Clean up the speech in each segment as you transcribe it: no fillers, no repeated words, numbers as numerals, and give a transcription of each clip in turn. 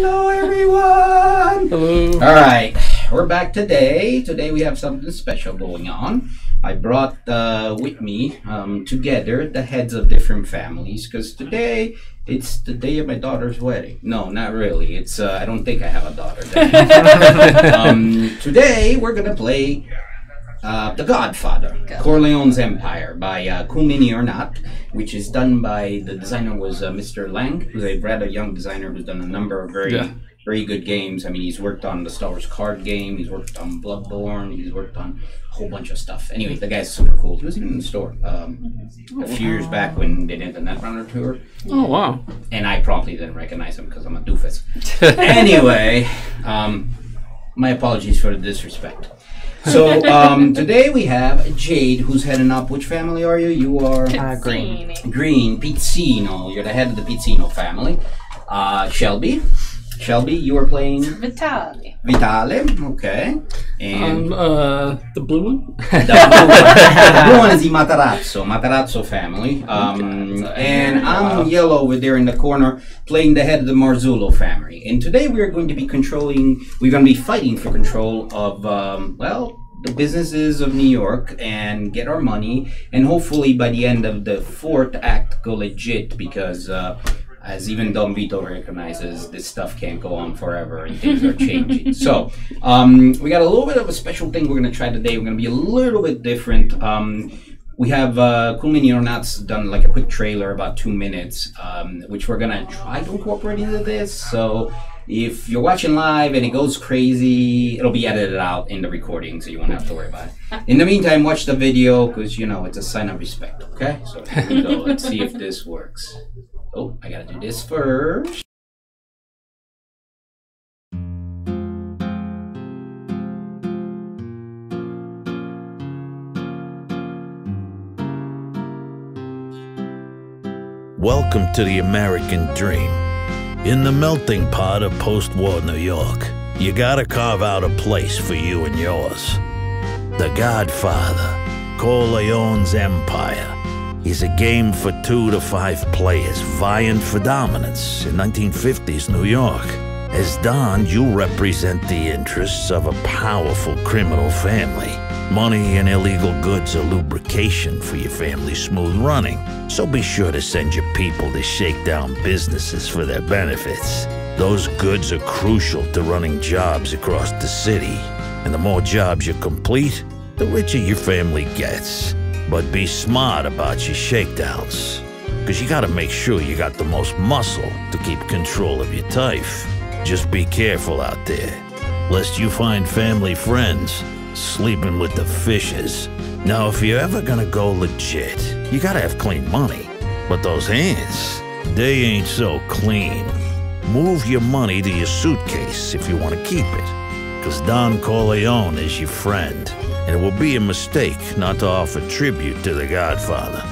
Hello, everyone. Hello. All right, we're back today. Today we have something special going on. I brought with me together the heads of different families because today it's the day of my daughter's wedding. No, not really. It's I don't think I have a daughter. Today we're gonna play The Godfather, Corleone's Empire by Corleone or Not, which is done by the designer was Mr. Lang, who's a rather young designer who's done a number of very good games. I mean, he's worked on the Star Wars card game, he's worked on Bloodborne, he's worked on a whole bunch of stuff. Anyway, the guy's super cool. He was even in the store a few years back when they did the Netrunner tour. Oh, wow. And I promptly didn't recognize him because I'm a doofus. Anyway, my apologies for the disrespect. So today we have Jade, who's heading up. Which family are you? You are Green. Green, Pizzino. You're the head of the Pizzino family. Shelby, you are playing Vitale. Okay. And the blue one. The blue one is the Matarazzo family. And I'm yellow over there in the corner, playing the head of the Marzullo family. And today we are going to be fighting for control of, the businesses of New York and get our money. And hopefully by the end of the fourth act, go legit because, as even Don Vito recognizes, this stuff can't go on forever and things are changing. So, we got a little bit of a special thing we're going to try today. We're going to be a little bit different. We have Corleone or Not's done like a quick trailer, about 2 minutes, which we're going to try to incorporate into this. So, if you're watching live and it goes crazy, it'll be edited out in the recording, so you won't have to worry about it. In the meantime, watch the video, because, you know, it's a sign of respect, okay? So, here we go. Let's see if this works. Oh, I gotta do this first. Welcome to the American dream. In the melting pot of post-war New York, you gotta carve out a place for you and yours. The Godfather, Corleone's Empire, is a game for 2 to 5 players vying for dominance in 1950s New York. As Don, you represent the interests of a powerful criminal family. Money and illegal goods are lubrication for your family's smooth running, so be sure to send your people to shake down businesses for their benefits. Those goods are crucial to running jobs across the city, and the more jobs you complete, the richer your family gets. But be smart about your shakedowns, because you gotta make sure you got the most muscle to keep control of your turf. Just be careful out there, lest you find family friends sleeping with the fishes. Now, if you're ever gonna go legit, you gotta have clean money. But those hands, they ain't so clean. Move your money to your suitcase if you want to keep it, because Don Corleone is your friend, and it will be a mistake not to offer tribute to the Godfather.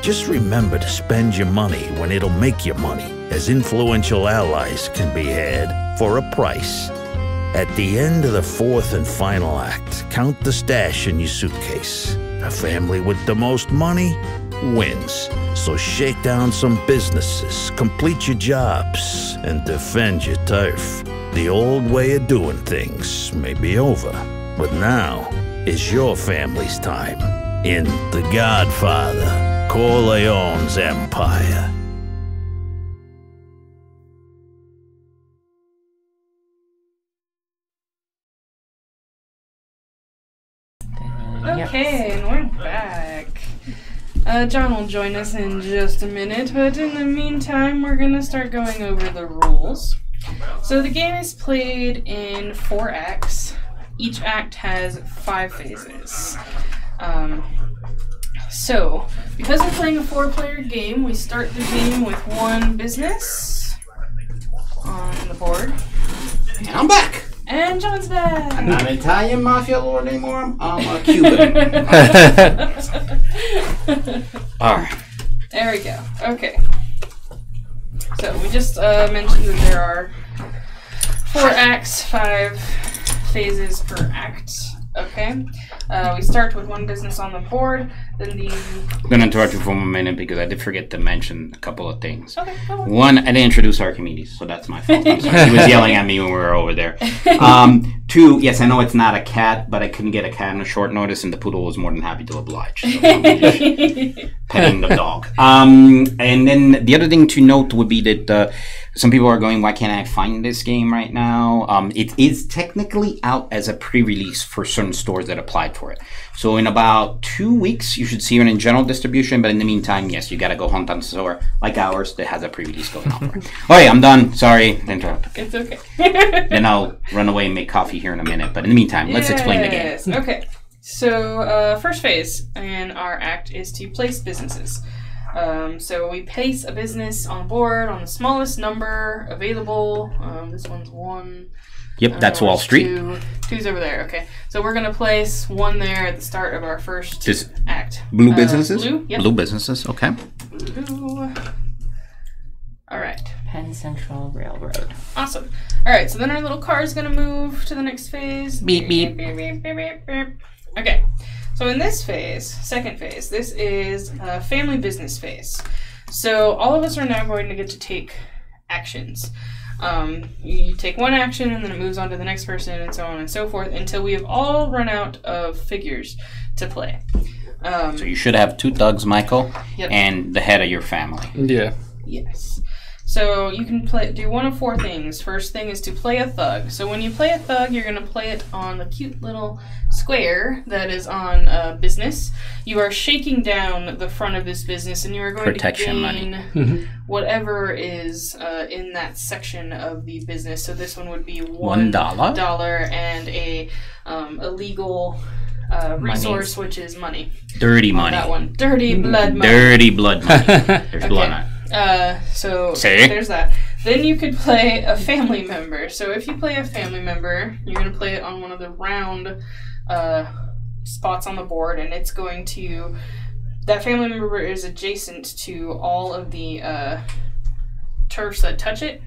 Just remember to spend your money when it'll make your money, as influential allies can be had for a price. At the end of the fourth and final act, count the stash in your suitcase. The family with the most money wins. So shake down some businesses, complete your jobs, and defend your turf. The old way of doing things may be over, but now is your family's time in The Godfather, Corleone's Empire. Okay, and we're back. John will join us in just a minute, but in the meantime, we're going to start going over the rules. So the game is played in 4 acts. Each act has 5 phases. So, because we're playing a 4-player game, we start the game with 1 business on the board. And I'm back! And John's back! I'm not an Italian mafia lord anymore, I'm a Cuban. Alright. There we go. Okay. So, we just mentioned that there are 4 acts, 5 phases per act. Okay. We start with one business on the board. Then the. I'm gonna interrupt you for a minute because I did forget to mention a couple of things. Okay. Go on. One, I didn't introduce Archimedes, so that's my fault. I'm sorry. He was yelling at me when we were over there. Two, yes, I know it's not a cat, but I couldn't get a cat on a short notice, and the poodle was more than happy to oblige. So petting the dog. And then the other thing to note would be that some people are going, why can't I find this game right now? It is technically out as a pre-release for certain stores that applied for it. So in about 2 weeks, you should see it in general distribution. But in the meantime, yes, you got to go hunt on a store like ours that has a pre-release going on for it. All right, I'm done. Sorry, interrupt. It's okay. Then I'll run away and make coffee here in a minute. But in the meantime, let's explain the game. Okay. So first phase in our act is to place businesses. So we place a business on the board on the smallest number available. This one's 1. Yep, that's Wall Street. 2's over there. Okay, so we're gonna place 1 there at the start of our first act. Blue businesses. Blue. Yep. Blue businesses. Okay. Blue. All right. Penn Central Railroad. Awesome. All right, so then our little car is gonna move to the next phase. Beep, beep. Beep, beep, beep, beep, beep. Okay. So in this phase, second phase, this is a family business phase. So all of us are now going to get to take actions. You take one action and then it moves on to the next person and so on and so forth until we have all run out of figures to play. So you should have 2 thugs, Michael, Yep. and the head of your family. Yeah. Yes. So you can do one of 4 things. First thing is to play a thug. So when you play a thug, you're going to play it on the cute little square that is on business. You are shaking down the front of this business, and you are going Protection to gain money. whatever is in that section of the business. So this one would be $1 and a legal resource, which is money. Dirty money. That one, dirty blood money. Dirty blood money. There's blood on it. So See? there's that. Then you could play a family member. So if you play a family member, you're going to play it on one of the round spots on the board, and it's going to... That family member is adjacent to all of the turfs that touch it,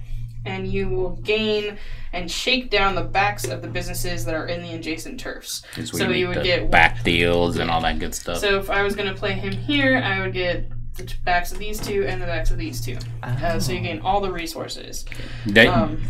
and you will gain and shake down the backs of the businesses that are in the adjacent turfs. So you would get back deals and all that good stuff. So if I was going to play him here, I would get the backs of these 2 and the backs of these 2. So you gain all the resources.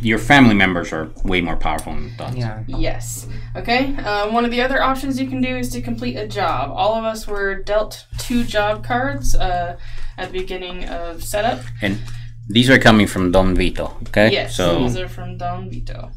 Your family members are way more powerful than thugs. Yeah. Yes. Okay. One of the other options you can do is to complete a job. All of us were dealt 2 job cards at the beginning of setup. And these are coming from Don Vito, okay? Yes, so these are from Don Vito.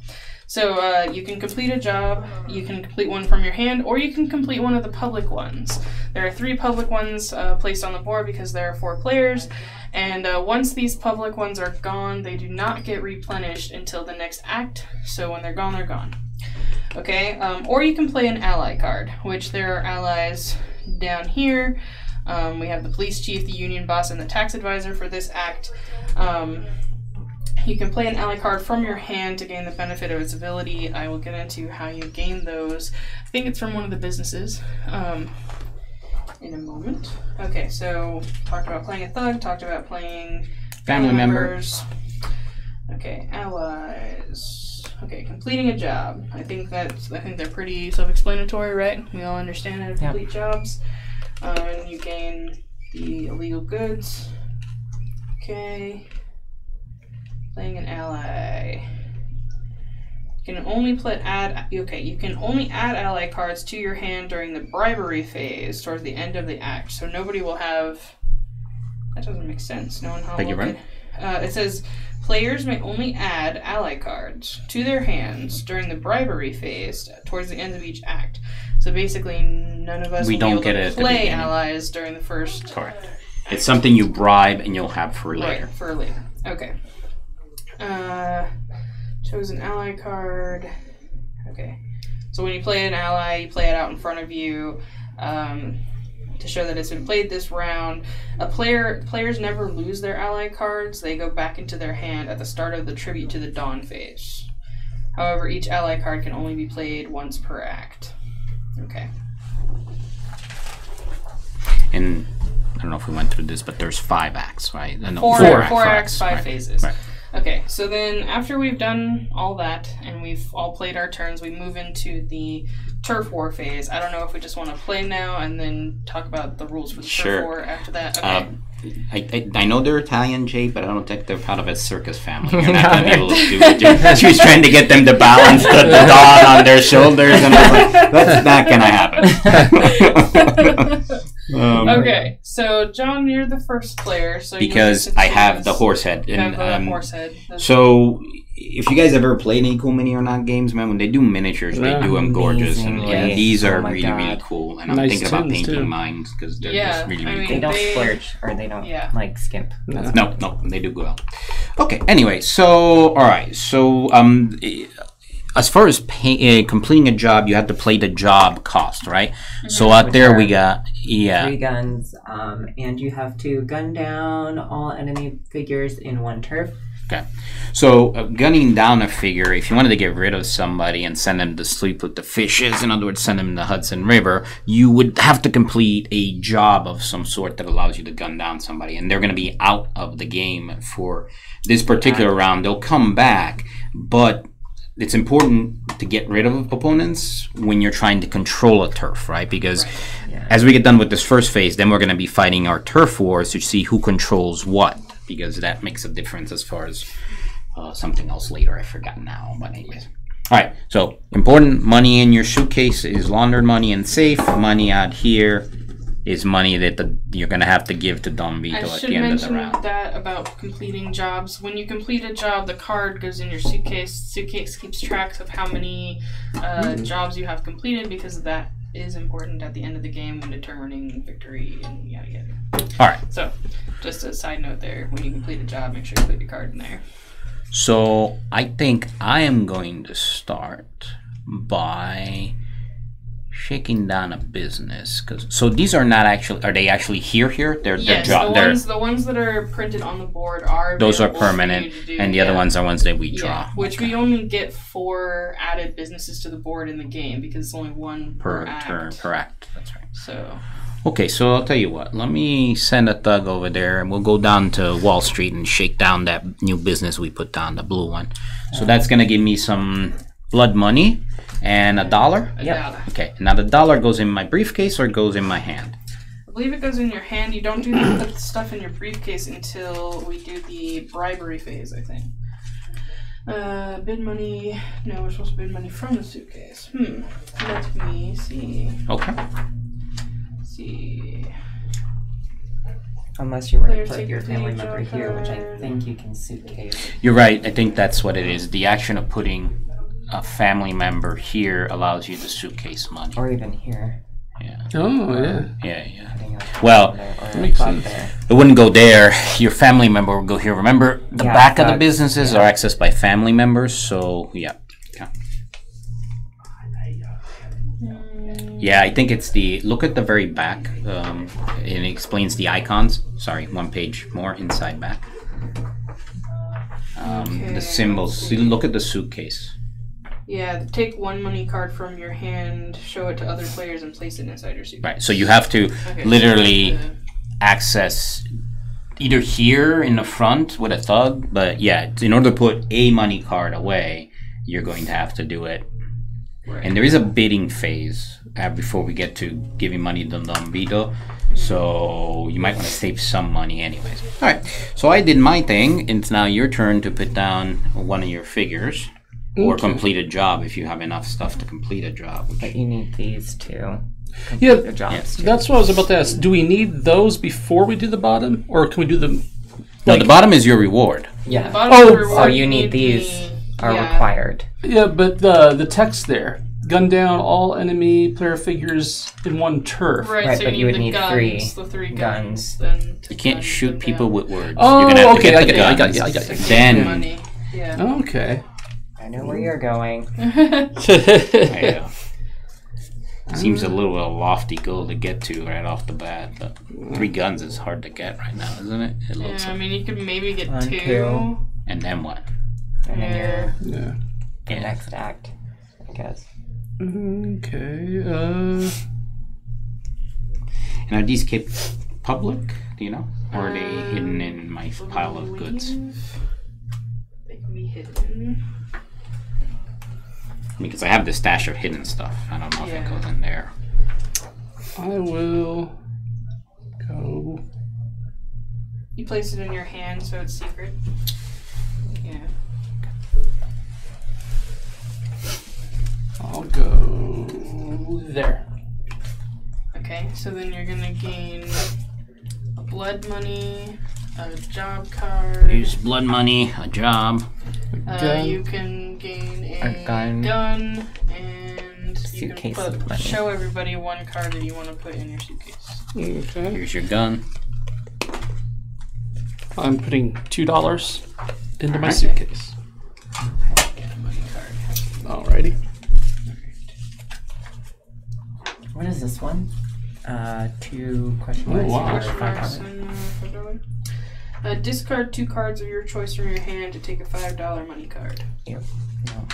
So you can complete a job, you can complete one from your hand, or you can complete one of the public ones. There are 3 public ones placed on the board because there are 4 players, and once these public ones are gone, they do not get replenished until the next act, so when they're gone, they're gone. Okay, or you can play an ally card, which there are allies down here. We have the police chief, the union boss, and the tax advisor for this act. You can play an ally card from your hand to gain the benefit of its ability. I will get into how you gain those. I think it's from one of the businesses in a moment. Okay, so talked about playing a thug, talked about playing family members. Okay, allies. Okay, completing a job. I think they're pretty self-explanatory, right? We all understand how to complete jobs. And you gain the illegal goods. Okay. Playing an ally. You can only you can only add ally cards to your hand during the bribery phase towards the end of the act. So nobody will have... That doesn't make sense. No one Beg your pardon? It says players may only add ally cards to their hands during the bribery phase towards the end of each act. So basically, none of us will be able to play allies during the first. Correct. It's something you bribe and you'll have for later. Right, for later. Okay. Chose an ally card. Okay. So when you play an ally, you play it out in front of you to show that it's been played this round. Players never lose their ally cards. They go back into their hand at the start of the Tribute to the Dawn phase. However, each ally card can only be played once per act. Okay. And I don't know if we went through this, but there's 5 acts, right? No, 4 acts, 5 right. phases. Right. Okay, so then after we've done all that and we've all played our turns, we move into the turf war phase. I don't know if we just want to play now and then talk about the rules for the turf war after that. Okay. I know they're Italian, Jay, but I don't think they're part of a circus family. You're not going to be able to do it. She was trying to get them to balance the dog on their shoulders, and I was like, that's not going to happen. Okay, so John, you're the first player. So because I have the horse head. So if you guys ever played any cool mini or not games, man, when they do miniatures, they do them gorgeous, and these are really cool. And I'm thinking about painting mine because they're just really cool. They don't splurge or they don't like skimp. No, they do go out. Okay. Anyway, so all right, so as far as completing a job, you have to play the job cost, right? So out there we got 3 guns, and you have to gun down all enemy figures in 1 turf. Okay, so gunning down a figure, if you wanted to get rid of somebody and send them to sleep with the fishes, in other words, send them to the Hudson River, you would have to complete a job of some sort that allows you to gun down somebody, and they're going to be out of the game for this particular round. They'll come back, but it's important to get rid of opponents when you're trying to control a turf, right? Because as we get done with this first phase, then we're going to be fighting our turf wars to see who controls what, because that makes a difference as far as something else later. I forgot now, but anyways. All right, so important money in your suitcase is laundered money and safe. Money out here is money that you're going to have to give to Don Vito at the end of the round. I should mention that about completing jobs. When you complete a job, the card goes in your suitcase. Suitcase keeps track of how many jobs you have completed, because that is important at the end of the game when determining victory and yada yada. All right. So, just a side note there, when you complete a job, make sure you put your card in there. So, I think I am going to start by shaking down a business, so these are not actually, are they actually here? They're the ones that are printed on the board are those are permanent, and the other ones are ones that we draw. Which we only get 4 added businesses to the board in the game because it's only 1 per act. Per act. That's right. So. Okay, so I'll tell you what. Let me send a thug over there, and we'll go down to Wall Street and shake down that new business we put down, the blue one. So that's gonna give me some blood money. And $1? $1. Okay, now the $1 goes in my briefcase or goes in my hand? I believe it goes in your hand. You don't do the stuff in your briefcase until we do the bribery phase, I think. Bid money. No, we're supposed to bid money from the suitcase. Let me see. Okay. Let's see. Unless you were to put your family member here, which I think you can suitcase. You're right. I think that's what it is. The action of putting a family member here allows you to suitcase money. Or even here. Yeah. Oh, yeah. Yeah. Well, it wouldn't go there. Your family member would go here. Remember, the back of the businesses are accessed by family members, so yeah. Yeah, I think it's look at the very back. It explains the icons. Sorry, 1 page more, inside back. The symbols. See, look at the suitcase. Yeah, take 1 money card from your hand, show it to other players, and place it inside your suitcase. Right, so you have to literally access either here in the front with a thug, but yeah, in order to put a money card away, you're going to have to do it. Right. And there is a bidding phase before we get to giving money to Don Vito, so you might want to save some money anyways. All right, so I did my thing, and it's now your turn to put down one of your figures. Or complete a job if you have enough stuff to complete a job. But you need these to complete the jobs. Yeah. That's what I was about to ask. Do we need those before we do the bottom? Or can we do them? No, the bottom is your reward. Yeah. So you need these are required. Yeah, but the text there. Gun down all enemy player figures in 1 turf. Right, so but you would need guns, 3 guns. You can't shoot people with words. Oh, you're gonna have okay, to get I got you. Then. Money. Yeah. Okay. I know where you're going. Seems a little lofty goal to get to right off the bat, but 3 guns is hard to get right now, isn't it? It looks I mean, you could maybe get 1, 2. 2. And then what? And then your next act, I guess. Okay. And are these kept public? Do you know? Or are they hidden in my pile of goods? They can be hidden. Because I have this stash of hidden stuff. I don't know if it goes in there. I will go. You place it in your hand so it's secret. Yeah. I'll go there. Okay, so then you're gonna gain a blood money, a job card. Use blood money, a job. You can gain a gun, and you suitcase can of money. show everybody one card that you want to put in your suitcase. Okay. Here's your gun. I'm putting $2 into my suitcase. Money card. Alrighty. What is this one? 2 question marks. wow. or Question 5 marks comments. and discard 2 cards of your choice from your hand to take a $5 money card. Yep. No.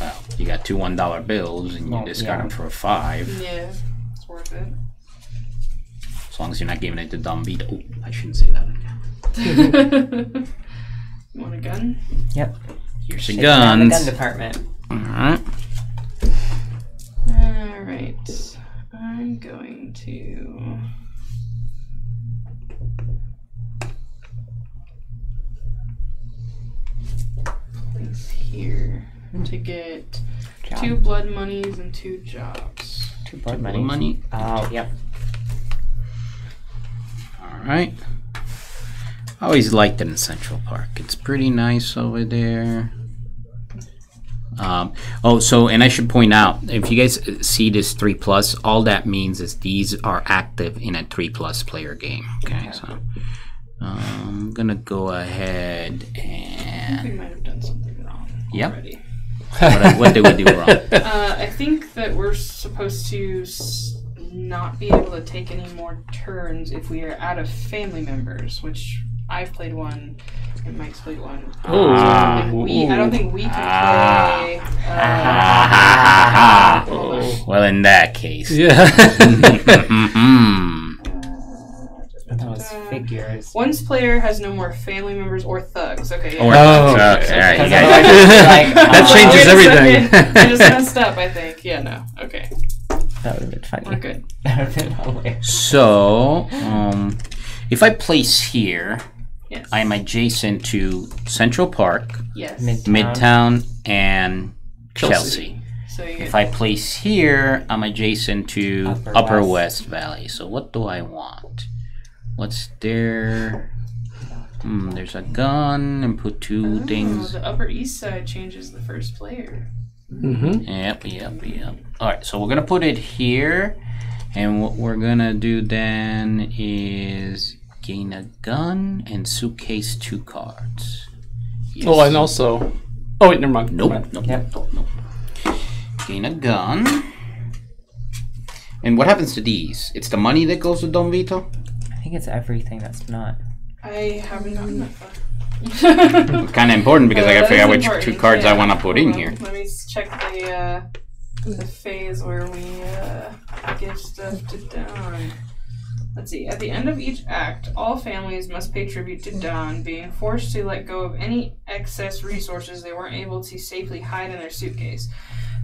Well, you got 2 $1 bills and you Well, discard yeah. them for a 5. Yeah, it's worth it. As long as you're not giving it to Dumb Vito. Oh, I shouldn't say that again. You want a gun? Yep. Here's your Shake around the guns. gun department. Alright. Alright. I'm going to... place here to get Job. 2 blood monies and 2 jobs. 2 blood Blood money. money. Oh, yep. Alright. I always liked it in Central Park. It's pretty nice over there. And I should point out, if you guys see this 3+, all that means is these are active in a 3+ player game. Okay, so I'm gonna go ahead I think we and might have done something wrong already. what did we do wrong? I think that we're supposed to not be able to take any more turns if we are out of family members, which I've played one and Mike's played one. I don't think we can play. Well, in that case, Yeah. Those figures. Once player has no more family members or thugs. Okay. Yeah. Or okay. alright, you Because guys- otherwise, like, That changes Wait a everything. second. I just messed up, I think. Yeah, no. Okay. That would have been funny. We're good. That would have been hilarious. So, if I place here, Yes. I am adjacent to Central Park, Yes. Midtown, and Chelsea. Chelsea. So you If I place here, I'm adjacent to Upper Upper West. West Valley. So what do I want? What's there? There's a gun and put 2 things. The Upper East Side changes the first player. Mm-hmm. Yep. Alright, so we're gonna put it here. And what we're gonna do then is gain a gun and suitcase 2 cards. Yes. Oh, and also. Oh wait, never mind. Nope. Never mind. Nope. Gain a gun. And what happens to these? It's the money that goes to Don Vito? I think it's everything that's not. I haven't gotten that far. It's kind of important because I gotta That figure out is which important, 2 cards I yeah. want to put in Hold on, here. Let me check the phase where we give stuff to Don. Let's see. At the end of each act, all families must pay tribute to Don, being forced to let go of any excess resources they weren't able to safely hide in their suitcase.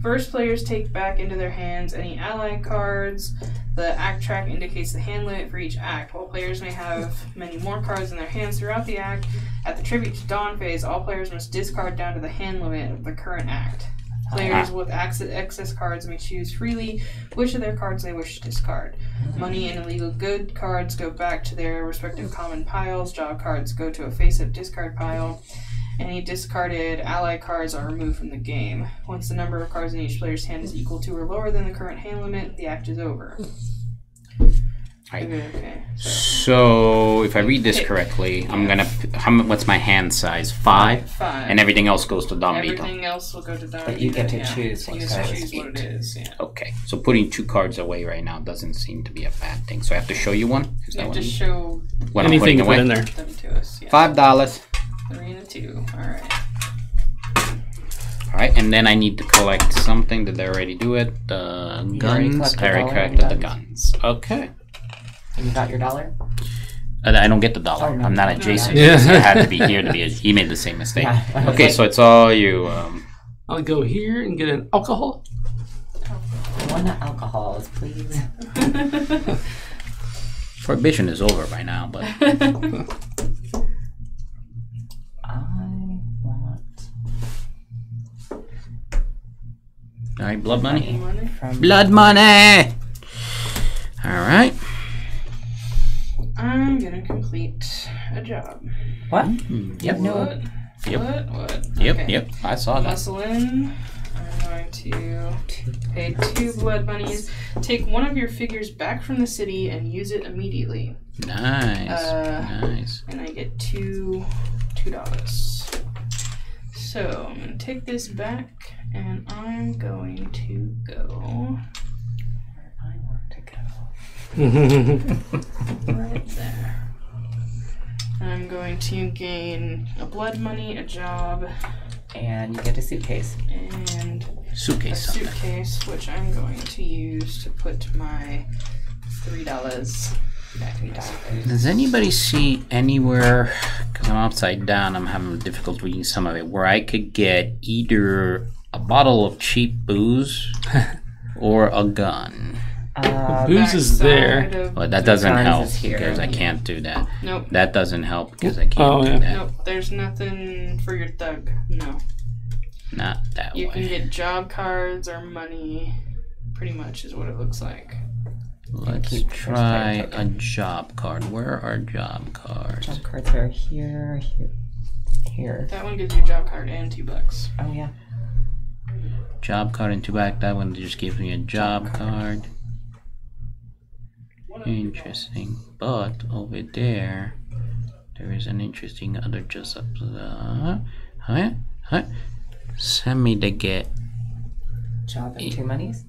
First players take back into their hands any ally cards. The act track indicates the hand limit for each act. While players may have many more cards in their hands throughout the act, at the tribute to Dawn phase, all players must discard down to the hand limit of the current act. Players with excess cards may choose freely which of their cards they wish to discard. Money and illegal good cards go back to their respective common piles. Job cards go to a face-up discard pile. Any discarded ally cards are removed from the game. Once the number of cards in each player's hand is equal to or lower than the current hand limit, the act is over. Right. Okay. So if I read this correctly, I'm gonna. What's my hand size? 5, 5. and everything else goes to Don Vito. Everything else will go to Don But you Vito, get to yeah. choose So what you get to size. choose what it is. Yeah. Okay, so putting 2 cards away right now doesn't seem to be a bad thing. So I have to show you one. Is You that have what, to show what I'm Anything putting to put away? in there. them to us. Yeah. $5. 3 and a 2. All right. All right, and then I need to collect something. Did I already do it? The You already guns. collected I already all collected the the guns. Okay. You got your $1? I don't get the dollar. Oh, no. I'm not adjacent. Yeah. So it had to be here to be. He made the same mistake. Yeah, I was Okay, like- so it's all you. I'll go here and get an alcohol. 1 alcohols, please. Prohibition is over by now, but I want all right, blood money. from Blood money. All right. I'm gonna complete a job. what? Yep. No. What? Yep. What? Yep. Okay. Yep. I saw that. Muscle in. I'm going to pay 2 blood monies. Take one of your figures back from the city and use it immediately. Nice. Nice. And I get $2. So I'm going to take this back and I'm going to go I want to go. right there. I'm going to gain a blood money, a job, And you get a suitcase. and a Suitcase. Something. suitcase, which I'm going to use to put my $3 back in my suitcase. Does anybody see anywhere, because I'm upside down, I'm having difficulty reading some of it, where I could get either a bottle of cheap booze or a gun? Booze is there. Backside of But that the- doesn't guns help is here. because I can't do that. Nope. That doesn't help because I can't Oh, do yeah. that. Nope. There's nothing for your thug. No. Not that You can way. get job cards or money. Pretty much is what it looks like. Let's Keep try first a job card. Where are job cards? Jump cards are here, here. That one gives you a job card and $2. Oh yeah. Job card and 2 back. That one just gives me a job card. Interesting. But over there, there is an interesting other just up. Send me to get Job and 2 monies.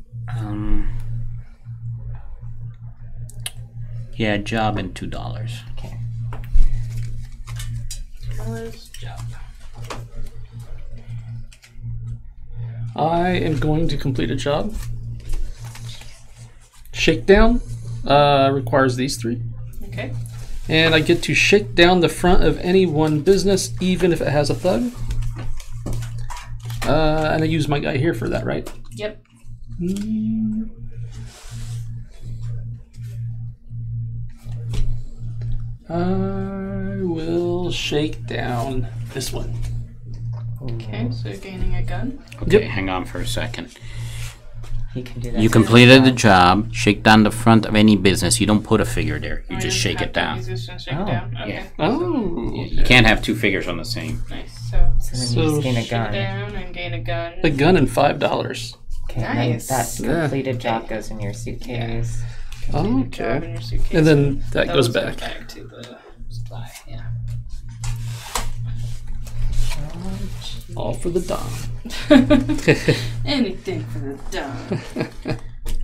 Yeah, job and $2. Okay. Job. I am going to complete a job. Shakedown requires these 3. Okay. And I get to shake down the front of any one business, even if it has a thug. And I use my guy here for that, right? Yep. I will shake down this one. Okay, so gaining a gun. Okay, Yep. hang on for a second. He can do that. You completed the job. Shake down the front of any business. You don't put a figure there. You Oh, just shake it down. He's just gonna shake Oh, it down. Okay. yeah. Oh, You can't have 2 figures on the same. Nice. So So then you just gain a shake gun. down and gain a gun. a gun and $5. Okay, Nice. and then that Yeah. completed job goes in your suitcase. Job in Okay. your suitcase. And then that goes Those go back. to the supply. Yeah. All for the Dom. Anything for the dog.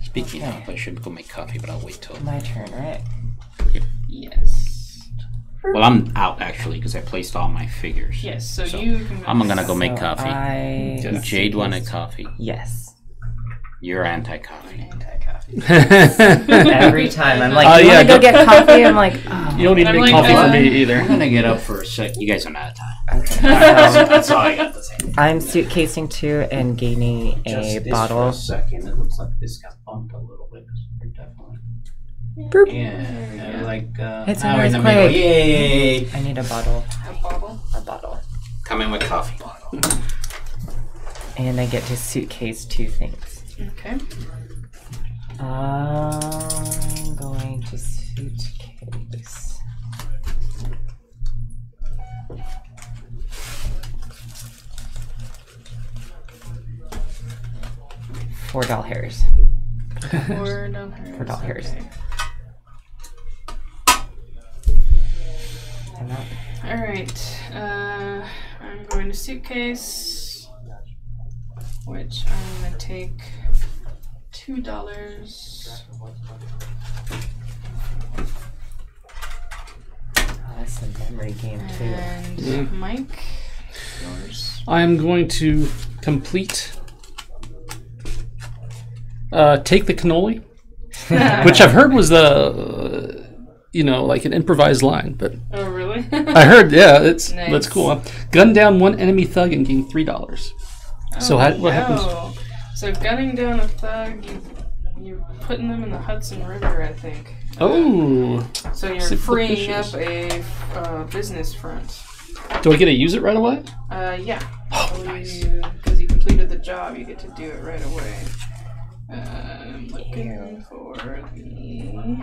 Speaking of, I should go make coffee, but I'll wait till. My turn, right? Yes. Well, I'm out actually because I placed all my figures. Yes. So, So, you can. I'm gonna go make So coffee. I Jade wanted coffee. Yes. You're anti-coffee. Anti-coffee. Every time I'm like, Oh, you yeah, want to go go- get coffee? I'm like, oh. You don't need to I'm make like, coffee for me I'm either. gonna get up for a sec. You guys are out of time. Okay. That's all I got to say. I'm suitcasing 2 and gaining a bottle. second. It looks like this got bumped a little bit. Definitely. Boop. Yeah, like It's now we're in the an middle. earthquake. Yay! I need a bottle. A bottle. A bottle. Come in with coffee. And I get to suitcase 2 things. Okay. I'm going to suitcase. $4. $4. $4. Okay. I'm out. All right. I'm going to suitcase, which I'm gonna take $2. Oh, that's a memory game too. And Yeah. Mike, yours. I am going to complete. Take the cannoli, which I've heard was like an improvised line, but Oh, really? I heard, yeah, that's Nice. cool. Gun down one enemy thug and gain $3. So what happens? So gunning down a thug, you're putting them in the Hudson River, I think. Oh. So you're freeing up a business front. Do I get to use it right away? Yeah. Oh, nice. Because you completed the job, you get to do it right away. I'm looking for the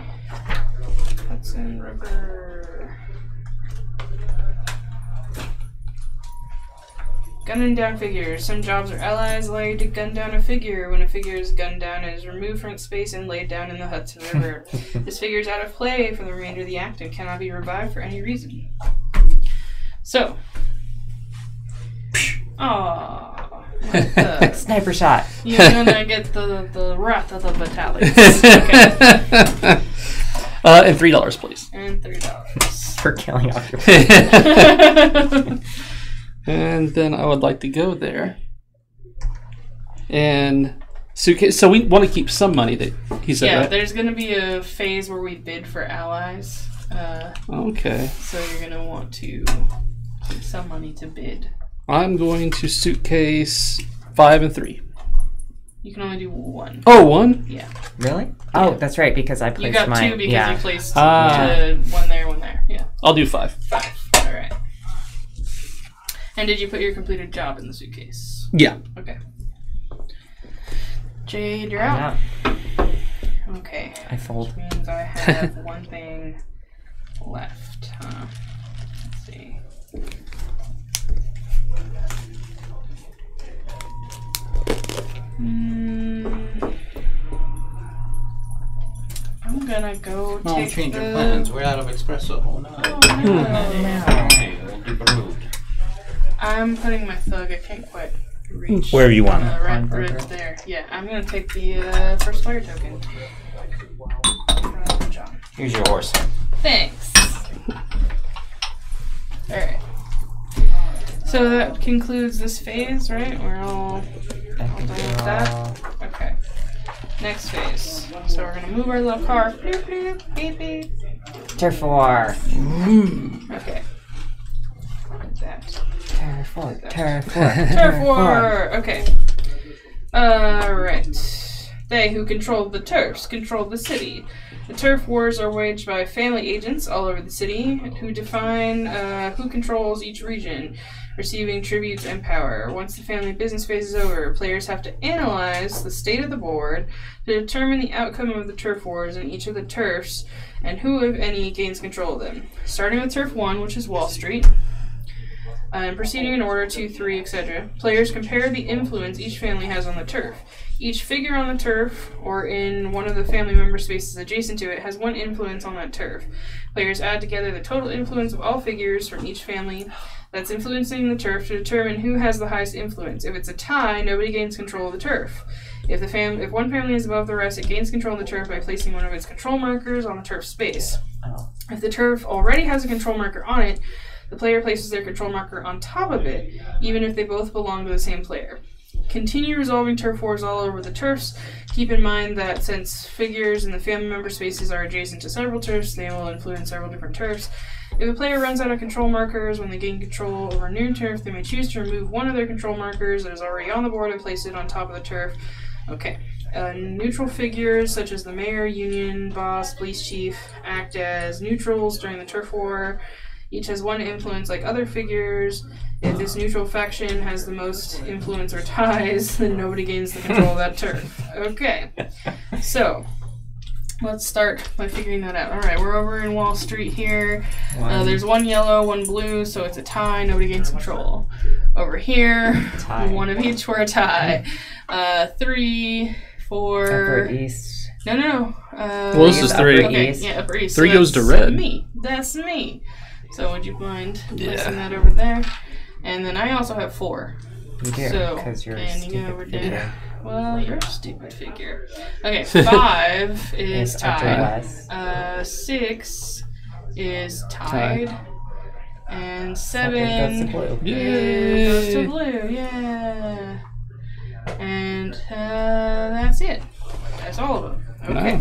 Hudson River. Gunning down figures. Some jobs are allies allow you to gun down a figure. When a figure is gunned down, it is removed from its space and laid down in the Hudson River. This figure is out of play for the remainder of the act and cannot be revived for any reason. So. Aww. Sniper shot. You're gonna get the wrath of the battalions. Okay. And $3, please. And $3. For killing off your And then I would like to go there. And suitcase. So we want to keep some money that he said, yeah, right? there's going to be a phase where we bid for allies. Okay. So you're going to want to keep some money to bid. I'm going to suitcase 5 and 3. You can only do 1. Oh, 1? Yeah. Really? Oh, that's right, because I placed You got mine. 2 because yeah. you placed one there, 1 there. Yeah. I'll do 5. 5. All right. And did you put your completed job in the suitcase? Yeah. Okay. Jade, you're out. Yeah. Okay. I fold. Which means I have 1 thing left, huh? Let's see. I'm gonna go take change the... your plans. We're out of espresso. Oh no. Okay, we'll do brewed. I'm putting my thug. I can't quite reach. Wherever you want. Right there. Yeah, I'm gonna take the first player token. John. Here's your horse. Thanks. Alright. So that concludes this phase, right? We're all done with that? Okay. Next phase. So we're gonna move our little car. Bloop, bloop, beep, beep. Turf war. Okay. Like that. Turf war. Turf war. Turf war! Okay. Alright. They who control the turfs control the city. The turf wars are waged by family agents all over the city who define who controls each region, receiving tributes and power. Once the family business phase is over, players have to analyze the state of the board to determine the outcome of the turf wars in each of the turfs and who, if any, gains control of them. Starting with Turf 1, which is Wall Street, and proceeding in order 2, 3, etc. Players compare the influence each family has on the turf. Each figure on the turf, or in one of the family member spaces adjacent to it, has 1 influence on that turf. Players add together the total influence of all figures from each family that's influencing the turf to determine who has the highest influence. If it's a tie, nobody gains control of the turf. If one family is above the rest, it gains control of the turf by placing one of its control markers on the turf space. If the turf already has a control marker on it, the player places their control marker on top of it, even if they both belong to the same player. Continue resolving turf wars all over the turfs. Keep in mind that since figures in the family member spaces are adjacent to several turfs, they will influence several different turfs. If a player runs out of control markers when they gain control over a new turf, they may choose to remove one of their control markers that is already on the board and place it on top of the turf. Okay. Neutral figures such as the mayor, union, boss, police chief act as neutrals during the turf war. Each has 1 influence like other figures. If this neutral faction has the most influence or ties, then nobody gains the control of that turf. Okay, so let's start by figuring that out. Alright, we're over in Wall Street here. There's 1 yellow, 1 blue, so it's a tie. Nobody gains control. Over here, Tie. 1 of each for a tie. 3, 4... Upper east. No. Well, this is 3. Okay, East. yeah, upper east. 3 So goes to that's red. Me. That's me. So would you mind placing Yeah. that over there? And then I also have 4. You do, So, because you're a and you go stupid over figure. there. Well, you're a stupid figure. Okay, 5 is It's upper tied. west. 6 is tied. And Seven 7 goes to blue. Yay! goes to blue. Yeah. And that's it. That's all of them. Okay.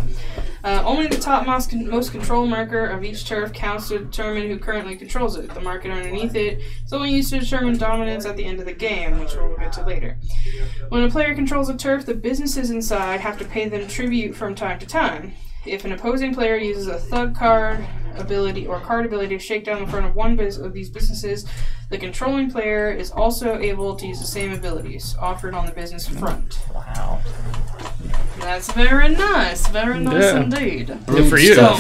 Only the top most control marker of each turf counts to determine who currently controls it. The marker underneath it is only used to determine dominance at the end of the game, which we'll get to later. When a player controls a turf, the businesses inside have to pay them tribute from time to time. If an opposing player uses a thug card ability or card ability to shake down the front of one of these businesses, the controlling player is also able to use the same abilities offered on the business front. Wow. That's very nice indeed. Good for you. So,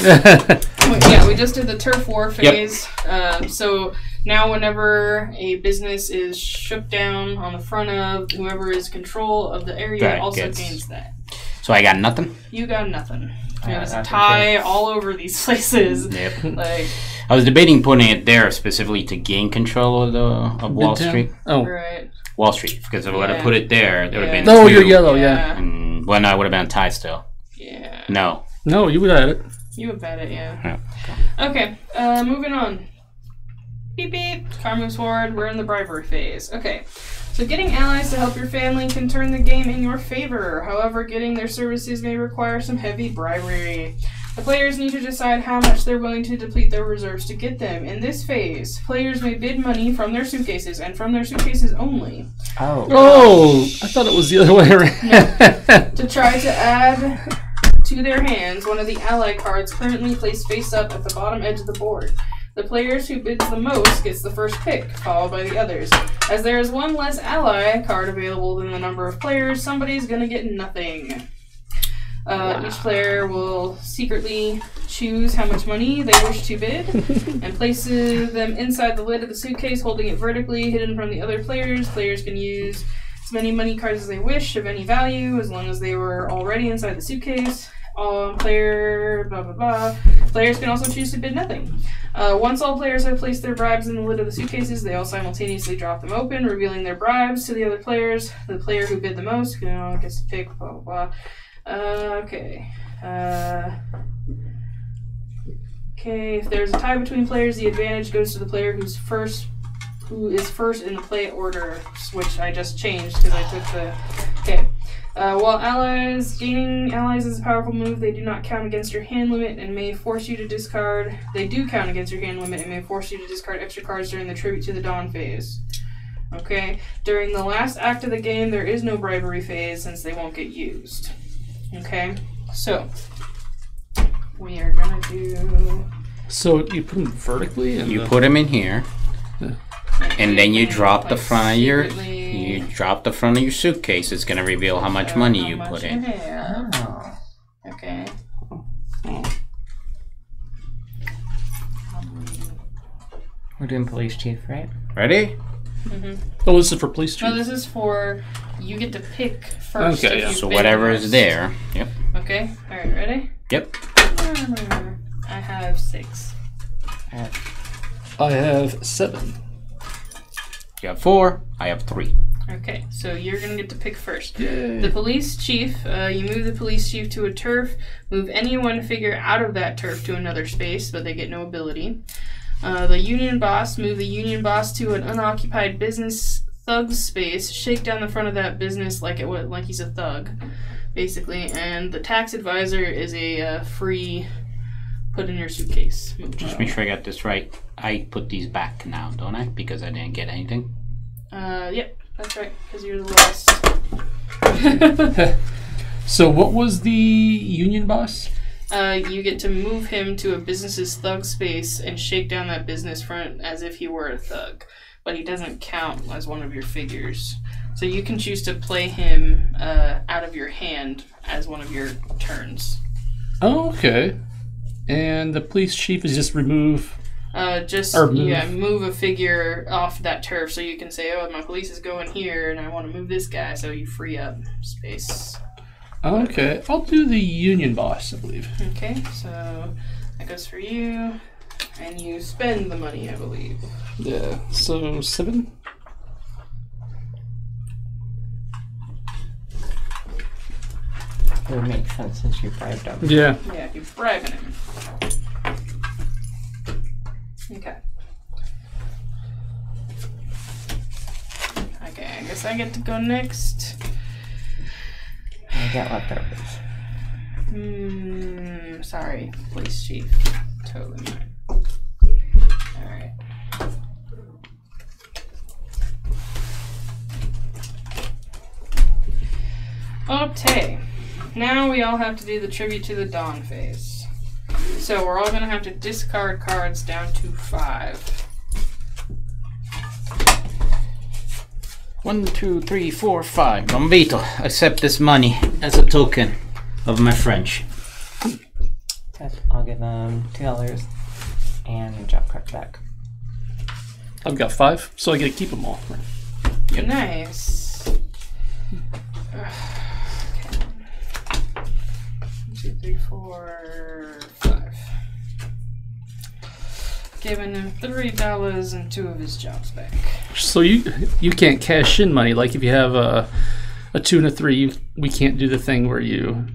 yeah, we just did the turf war phase. Yep. So now whenever a business is shook down on the front of, whoever is control of the area also gains that. So I got nothing? You got nothing. There's a tie all over these places. Yep. Like, I was debating putting it there specifically to gain control of Wall Street. Oh. Right. Wall Street, because if I would have put it there, there would have been No, two. you're yellow, yeah. And well, no, I would have been a tie still. Yeah. No. No, you would have it. You would bet it, yeah. Yeah. Okay, moving on. Beep beep. Car moves forward. We're in the bribery phase. Okay. So getting allies to help your family can turn the game in your favor. However, getting their services may require some heavy bribery. The players need to decide how much they're willing to deplete their reserves to get them. In this phase, players may bid money from their suitcases, and from their suitcases only. Oh, I thought it was the other way around. To try to add to their hands one of the ally cards currently placed face up at the bottom edge of the board. The players who bids the most gets the first pick, followed by the others. As there is one less ally card available than the number of players, somebody's gonna get nothing. Each player will secretly choose how much money they wish to bid and places them inside the lid of the suitcase, holding it vertically, hidden from the other players. Players can use as many money cards as they wish of any value, as long as they were already inside the suitcase. Players can also choose to bid nothing. Once all players have placed their bribes in the lid of the suitcases, they all simultaneously drop them open, revealing their bribes to the other players. The player who bid the most gets to pick, blah, blah, blah. Okay, if there's a tie between players, the advantage goes to the player who is first in the play order, which I just changed because I took the... Okay. While gaining allies is a powerful move, they do not count against your hand limit and may force you to discard... They do count against your hand limit and may force you to discard extra cards during the Tribute to the Dawn phase. Okay? During the last act of the game, there is no bribery phase since they won't get used. Okay? So, we are gonna do... So you put them vertically? You put them in here. And then you drop the front of your suitcase. It's gonna reveal how much money you put in. Oh. Okay. We're doing police chief, right? Ready? Mm-hmm. Oh, this is for police chief? No, this is for you get to pick first. Okay, yeah. So whatever is there. Yep. Okay. All right. Ready? Yep. I have 6. I have 7. You have 4. I have 3. Okay, so you're going to get to pick first. Yay. The police chief, you move the police chief to a turf, move any one figure out of that turf to another space, but they get no ability. The union boss, move the union boss to an unoccupied business thug space, shake down the front of that business like he's a thug, basically. And the tax advisor is a free put in your suitcase move. Just make sure I got this right. I put these back now, don't I? Because I didn't get anything. Yep, that's right, because you're the last. So what was the union boss? You get to move him to a business's thug space and shake down that business front as if he were a thug. But he doesn't count as one of your figures. So you can choose to play him out of your hand as one of your turns. Oh, okay. And the police chief is just remove... move a figure off that turf, so you can say, oh, my police is going here, and I want to move this guy, so you free up space. Okay, I'll do the union boss, I believe. Okay, so that goes for you, and you spend the money, I believe. Yeah, so 7? It would make sense since you bribed him. Yeah. Yeah, you're bribing him. Okay. Okay, I guess I get to go next. I get leftovers. Sorry, police chief. Totally mine. Alright. Okay. Now we all have to do the tribute to the dawn phase. So we're all going to have to discard cards down to 5. 1, 2, 3, 4, 5. Bombito, accept this money as a token of my friendship. I'll give them $2 and a job card back. I've got 5, so I get to keep them all. Yep. Nice. Okay. 2, 3, 4, 5. Giving him $3 and 2 of his jobs back. So you can't cash in money. Like if you have a 2 and a 3, we can't do the thing where you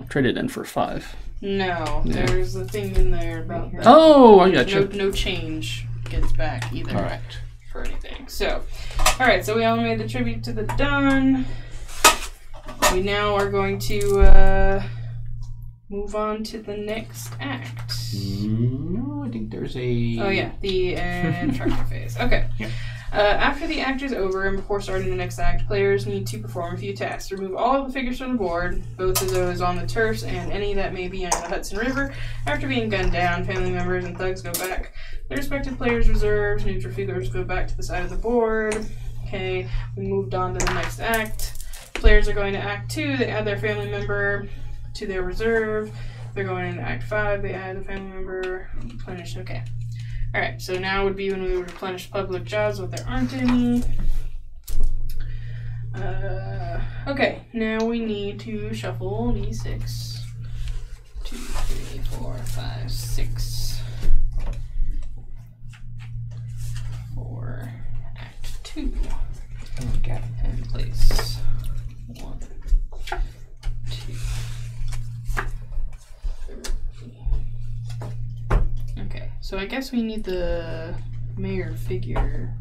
trade it in for 5. No, there's a thing in there about that. Oh, I got you. No change gets back either. Correct. For anything. So, alright, so we all made the tribute to the dawn. We now are going to move on to the next act. No, I think there's a... Oh yeah, the instructor phase. Okay. Yeah. After the act is over and before starting the next act, players need to perform a few tasks. Remove all of the figures from the board, both of those on the turfs and any that may be on the Hudson River. After being gunned down, family members and thugs go back. The respective players' reserves, neutral figures go back to the side of the board. Okay, we moved on to the next act. Players are going to Act 2, they add their family member to their reserve. They're going into Act 5, they add a family member, replenish, okay. Alright, so now would be when we replenish public jobs, but there aren't any. Okay, now we need to shuffle these 6. 2, 3, 4, 5, 6. For Act 2. Okay. And place 1, 2, 3. Okay, so I guess we need the mayor figure.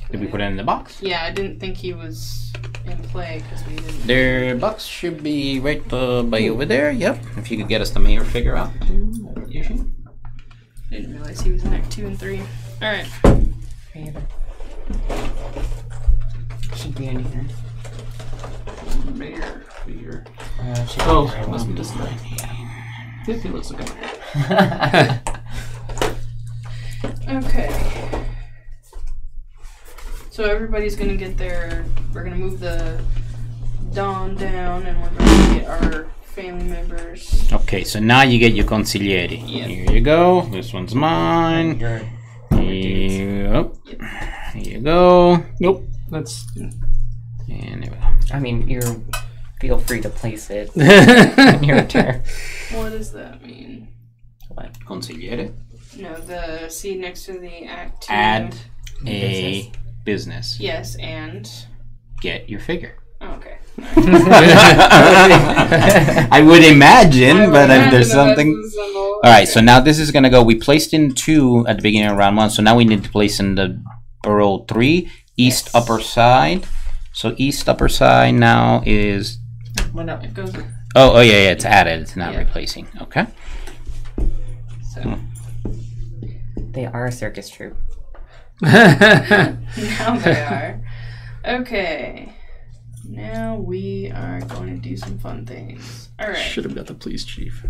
Did we put it in the box? Yeah, I didn't think he was in play because we didn't. Their box should be right by over there. Yep. If you could get us the mayor figure out. Yeah. Didn't realize he was in Act 2 and 3. Alright. Should be in here. Mayor figure. Oh, it must be this guy. It looks like a Okay. So everybody's gonna get their. We're gonna move the dawn down, and we're gonna get our family members. Okay, so now you get your consiglieri. Yep. Here you go. This one's mine. You're Yep. Here you go. Nope. That's. And there we go. I mean, feel free to place it in your turn. What does that mean? What? Consigliere. No, the C next to the Act 2. Add a business. Yes, and. Get your figure. Oh, okay. I would imagine, I would but imagine if there's that something. that's the symbol. Alright, so now this is going to go. We placed in 2 at the beginning of round 1, so now we need to place in the row 3, east Yes. upper side. So east upper side now is. Well, no. It goes. Oh, yeah, it's added. It's not Yeah. replacing. Okay. So. They are a circus troupe. Now they are. Okay. Now we are going to do some fun things. Alright. Should have got the police chief.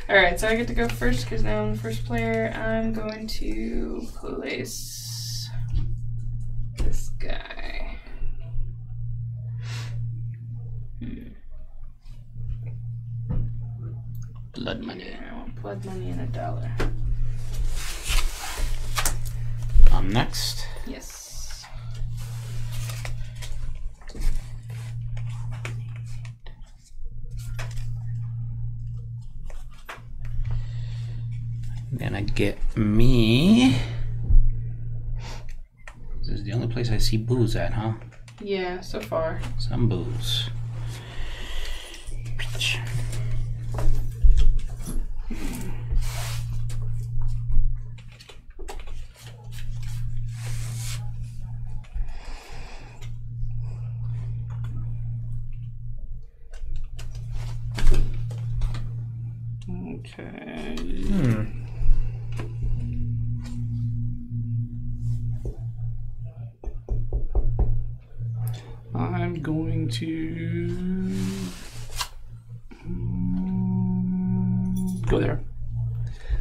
Alright, so I get to go first because now I'm the first player. I'm going to place this guy. Blood money. I want blood money and $1. I'm next. Yes. Gonna get me. This is the only place I see booze at, huh? Yeah, so far. Some booze. Okay. I'm going to go there.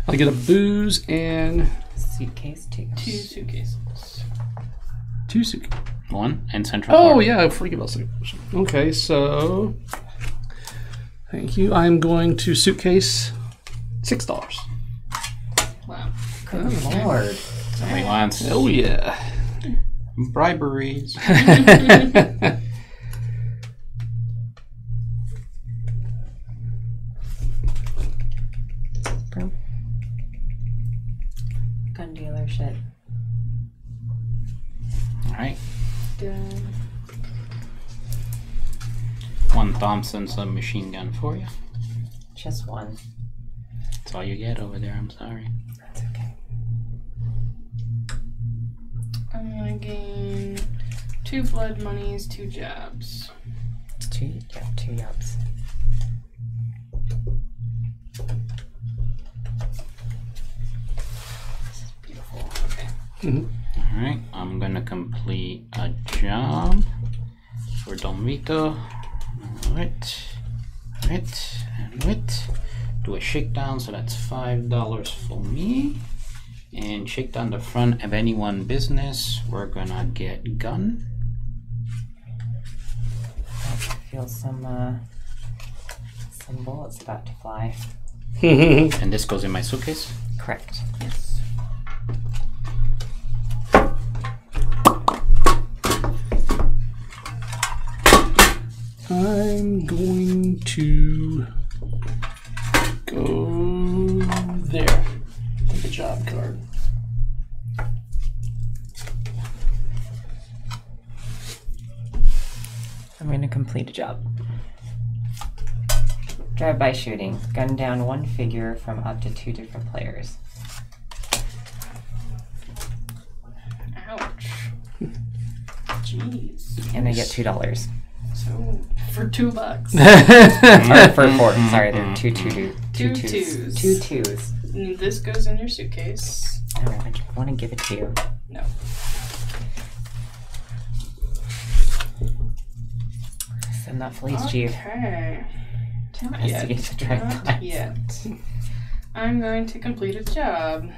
I'll get a booze and Suitcase, two. 2 suitcases. 2 suitcases. 1 and Central Oh, Park. yeah, I forget about suitcase. Okay, so thank you. I'm going to suitcase $6. Wow. Good lord. Somebody wants Oh, yeah. briberies. Gun dealer shit. Alright. Done. 1 Thompson submachine gun for you. Just one. That's all you get over there, I'm sorry. That's okay. I'm gonna gain 2 blood monies, 2 jobs. Two yups. This is beautiful. Okay. Alright, I'm gonna complete a job for Don Vito. Alright. Alright, and wait. Do a shakedown, so that's $5 for me. And shake down the front of any one business. We're gonna get gun. I feel some bullets about to fly. And this goes in my suitcase. Correct. Yes. I'm going to go there. Take a job card. I'm going to complete a job. Drive-by shooting. Gun down 1 figure from up to 2 different players. Ouch. Jeez. And I get $2. So, for $2. Or for 4. Sorry, there are two twos. Two twos. 2 twos. And this goes in your suitcase. Alright, I just want to give it to you. No. Send that fleece, Chief. Okay. Not Investigate yet. the drive-bys. Not yet. I'm going to complete a job.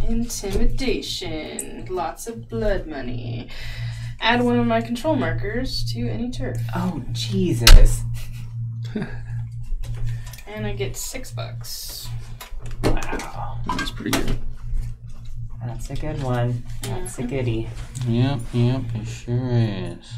Intimidation. Lots of blood money. Add 1 of my control markers to any turf. Oh, Jesus. And I get $6. Wow. That's pretty good. That's a good one. That's a goodie. Yep, it sure is.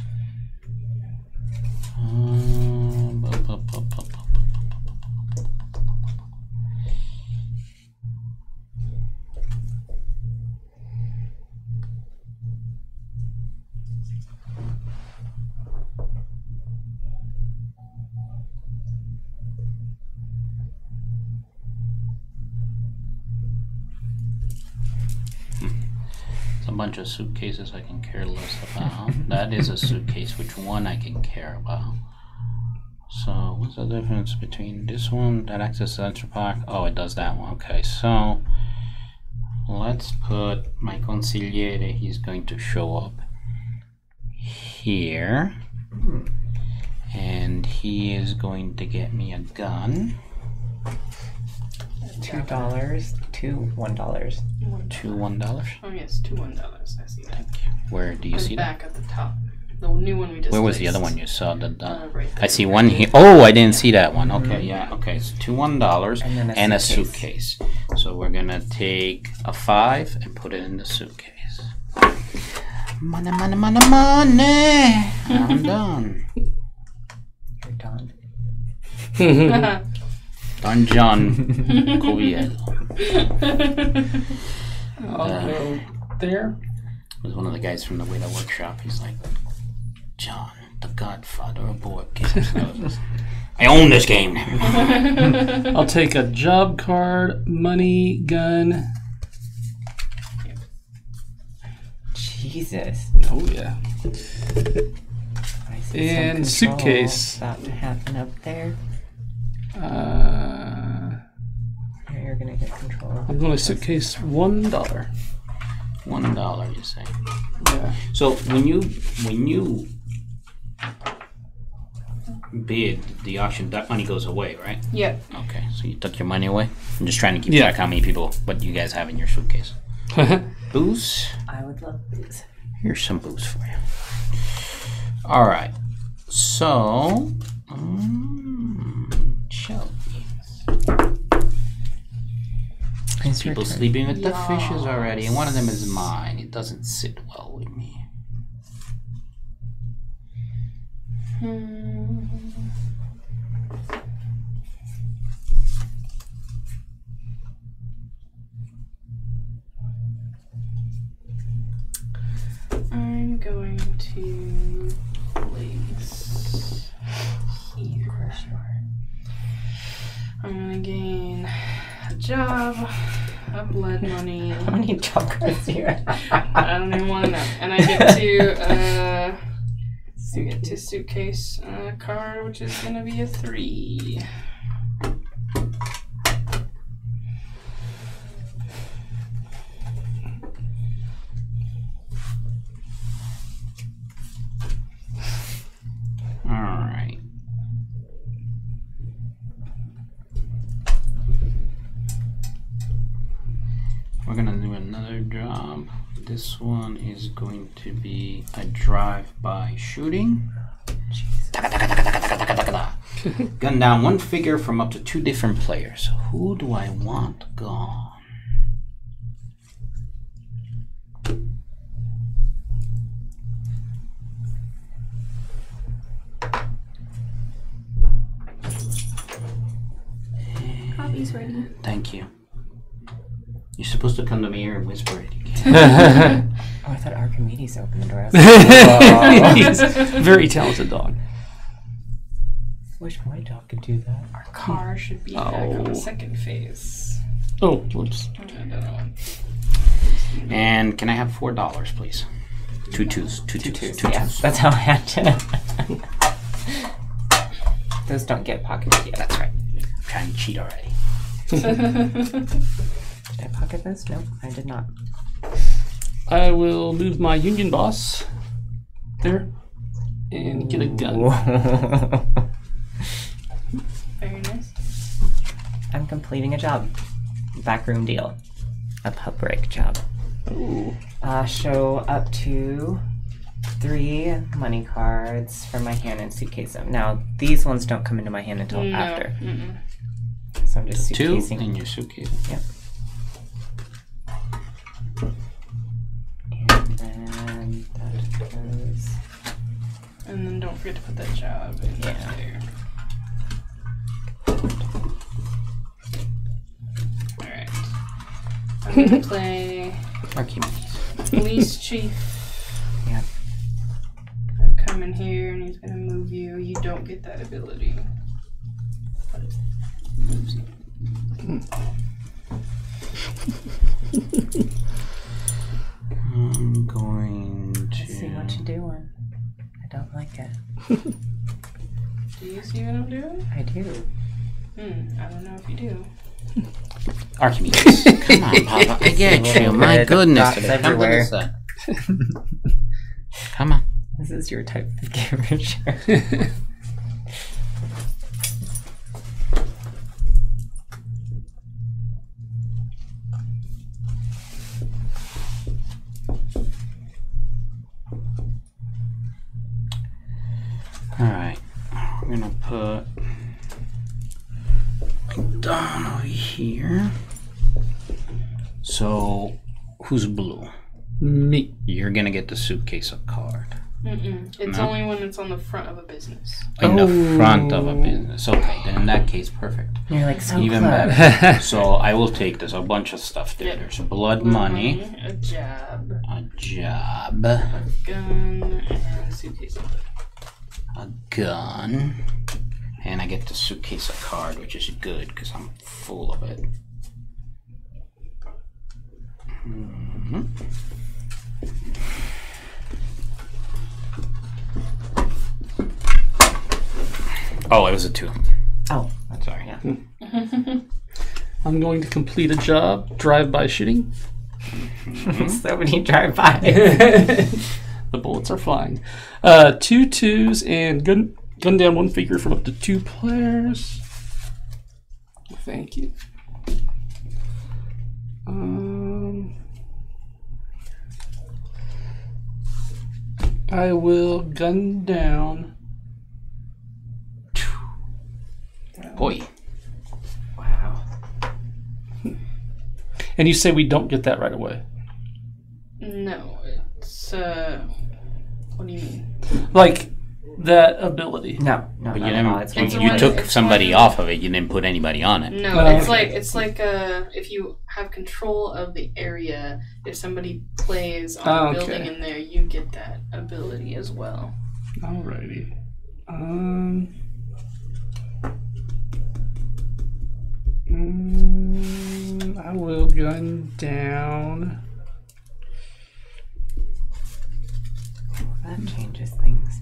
It's a bunch of suitcases I can care less about. That is a suitcase. Which one I can care about? So what's the difference between this one that access Central Park? Oh, it does that one. Okay, so let's put my consigliere. He's going to show up here, and he is going to get me a gun. $2, 2 $1. 2 $1. Oh yes, 2 $1. I see that. Where do you see that? Back at the top. The new one we just Where was the placed. other one you saw? The Right I there. see one here. Oh, I didn't see that one. Okay, yeah. Okay, so 2 $1 And then a and a suitcase. suitcase. So we're gonna take a 5 and put it in the suitcase. Money, money, money, money. I'm done. You're done. Don John Coviello. I'll go there. Was one of the guys from the Weta Workshop. He's like, John, the Godfather of board games. I own this game. I'll take a job card, money, gun. Jesus. Oh, yeah. I see some And control suitcase. about to happen up there. Uh, There control. I'm going to suitcase $1. $1, you say? Yeah. So when you bid the auction, that money goes away, right? Yep. Okay, so you took your money away. I'm just trying to keep Yeah. track how many people, what you guys have in your suitcase. Booze. I would love booze. Here's some booze for you. All right. So, Shelby. People sleeping with the fishes already, and one of them is mine. It doesn't sit well with me. I'm going to place here. I'm gonna gain a job, a blood money. How many job cards do you have? I don't even want to know. And I get to suitcase card, which is gonna be a 3. Alright. We're gonna do another job. This one is going to be a drive-by shooting. Gun down one figure from up to 2 different players. Who do I want gone? Coffee's ready. Thank you. You're supposed to come to me here and whisper it. Oh, I thought Archimedes opened the door. He's a very talented dog. Wish my dog could do that. Our car should be back on the second phase. Oh, whoops. I don't know. And can I have $4, please? 2 twos. 2 twos. 2 Yeah, twos. that's how I had to. Those don't get pocketed yet. That's right. I'm trying to cheat already. Did I pocket this? Nope, I did not. I will move my union boss there and get a gun. Very nice. I'm completing a job. Backroom deal. A pub break job. Ooh. Show up to 3 money cards from my hand and suitcase them. Now, these ones don't come into my hand until No. after. Mm-mm. So I'm just 2 suitcasing. in your suitcase. Yep. And then that goes. And then don't forget to put that job in Yeah. there. Alright. I'm gonna play Archimedes. police chief. Yep. Gonna come in here and he's gonna move you. You don't get that ability. But it moves you. I'm going to. I see what you're doing. I don't like it. Do you see what I'm doing? I do. I don't know if you do. Archimedes. Come on, Papa. I get you. My Red goodness. dots Come to everywhere. this side. Come on. This is your type of game for sure. Alright. We're gonna put Don over here. So, who's blue? Me. You're gonna get the suitcase of card. It's No. only when it's on the front of a business. In the front of a business. Okay, then in that case, perfect. You're like so Even close. better. So I will take this. A bunch of stuff there. Yep. There's blood money, A job, a job, gun, and a suitcase. a gun, and I get the suitcase of card, which is good because I'm full of it. Oh, it was a 2. Oh, Sorry. yeah. I'm going to complete a job. Drive-by shooting. So many drive-by. The bullets are flying. 2 2s and gun down one figure from up to 2 players. Thank you. I will gun down. Boy. Wow. And you say we don't get that right away? No, it's what do you mean? Like that ability? No, But not you at all. didn't. It's It's You one- took it's somebody one- off of it. You didn't put anybody on it. No, Oh, it's okay. like if you have control of the area, if somebody plays on Oh, a building okay. in there, you get that ability as well. Alrighty. I will gun down. That changes things.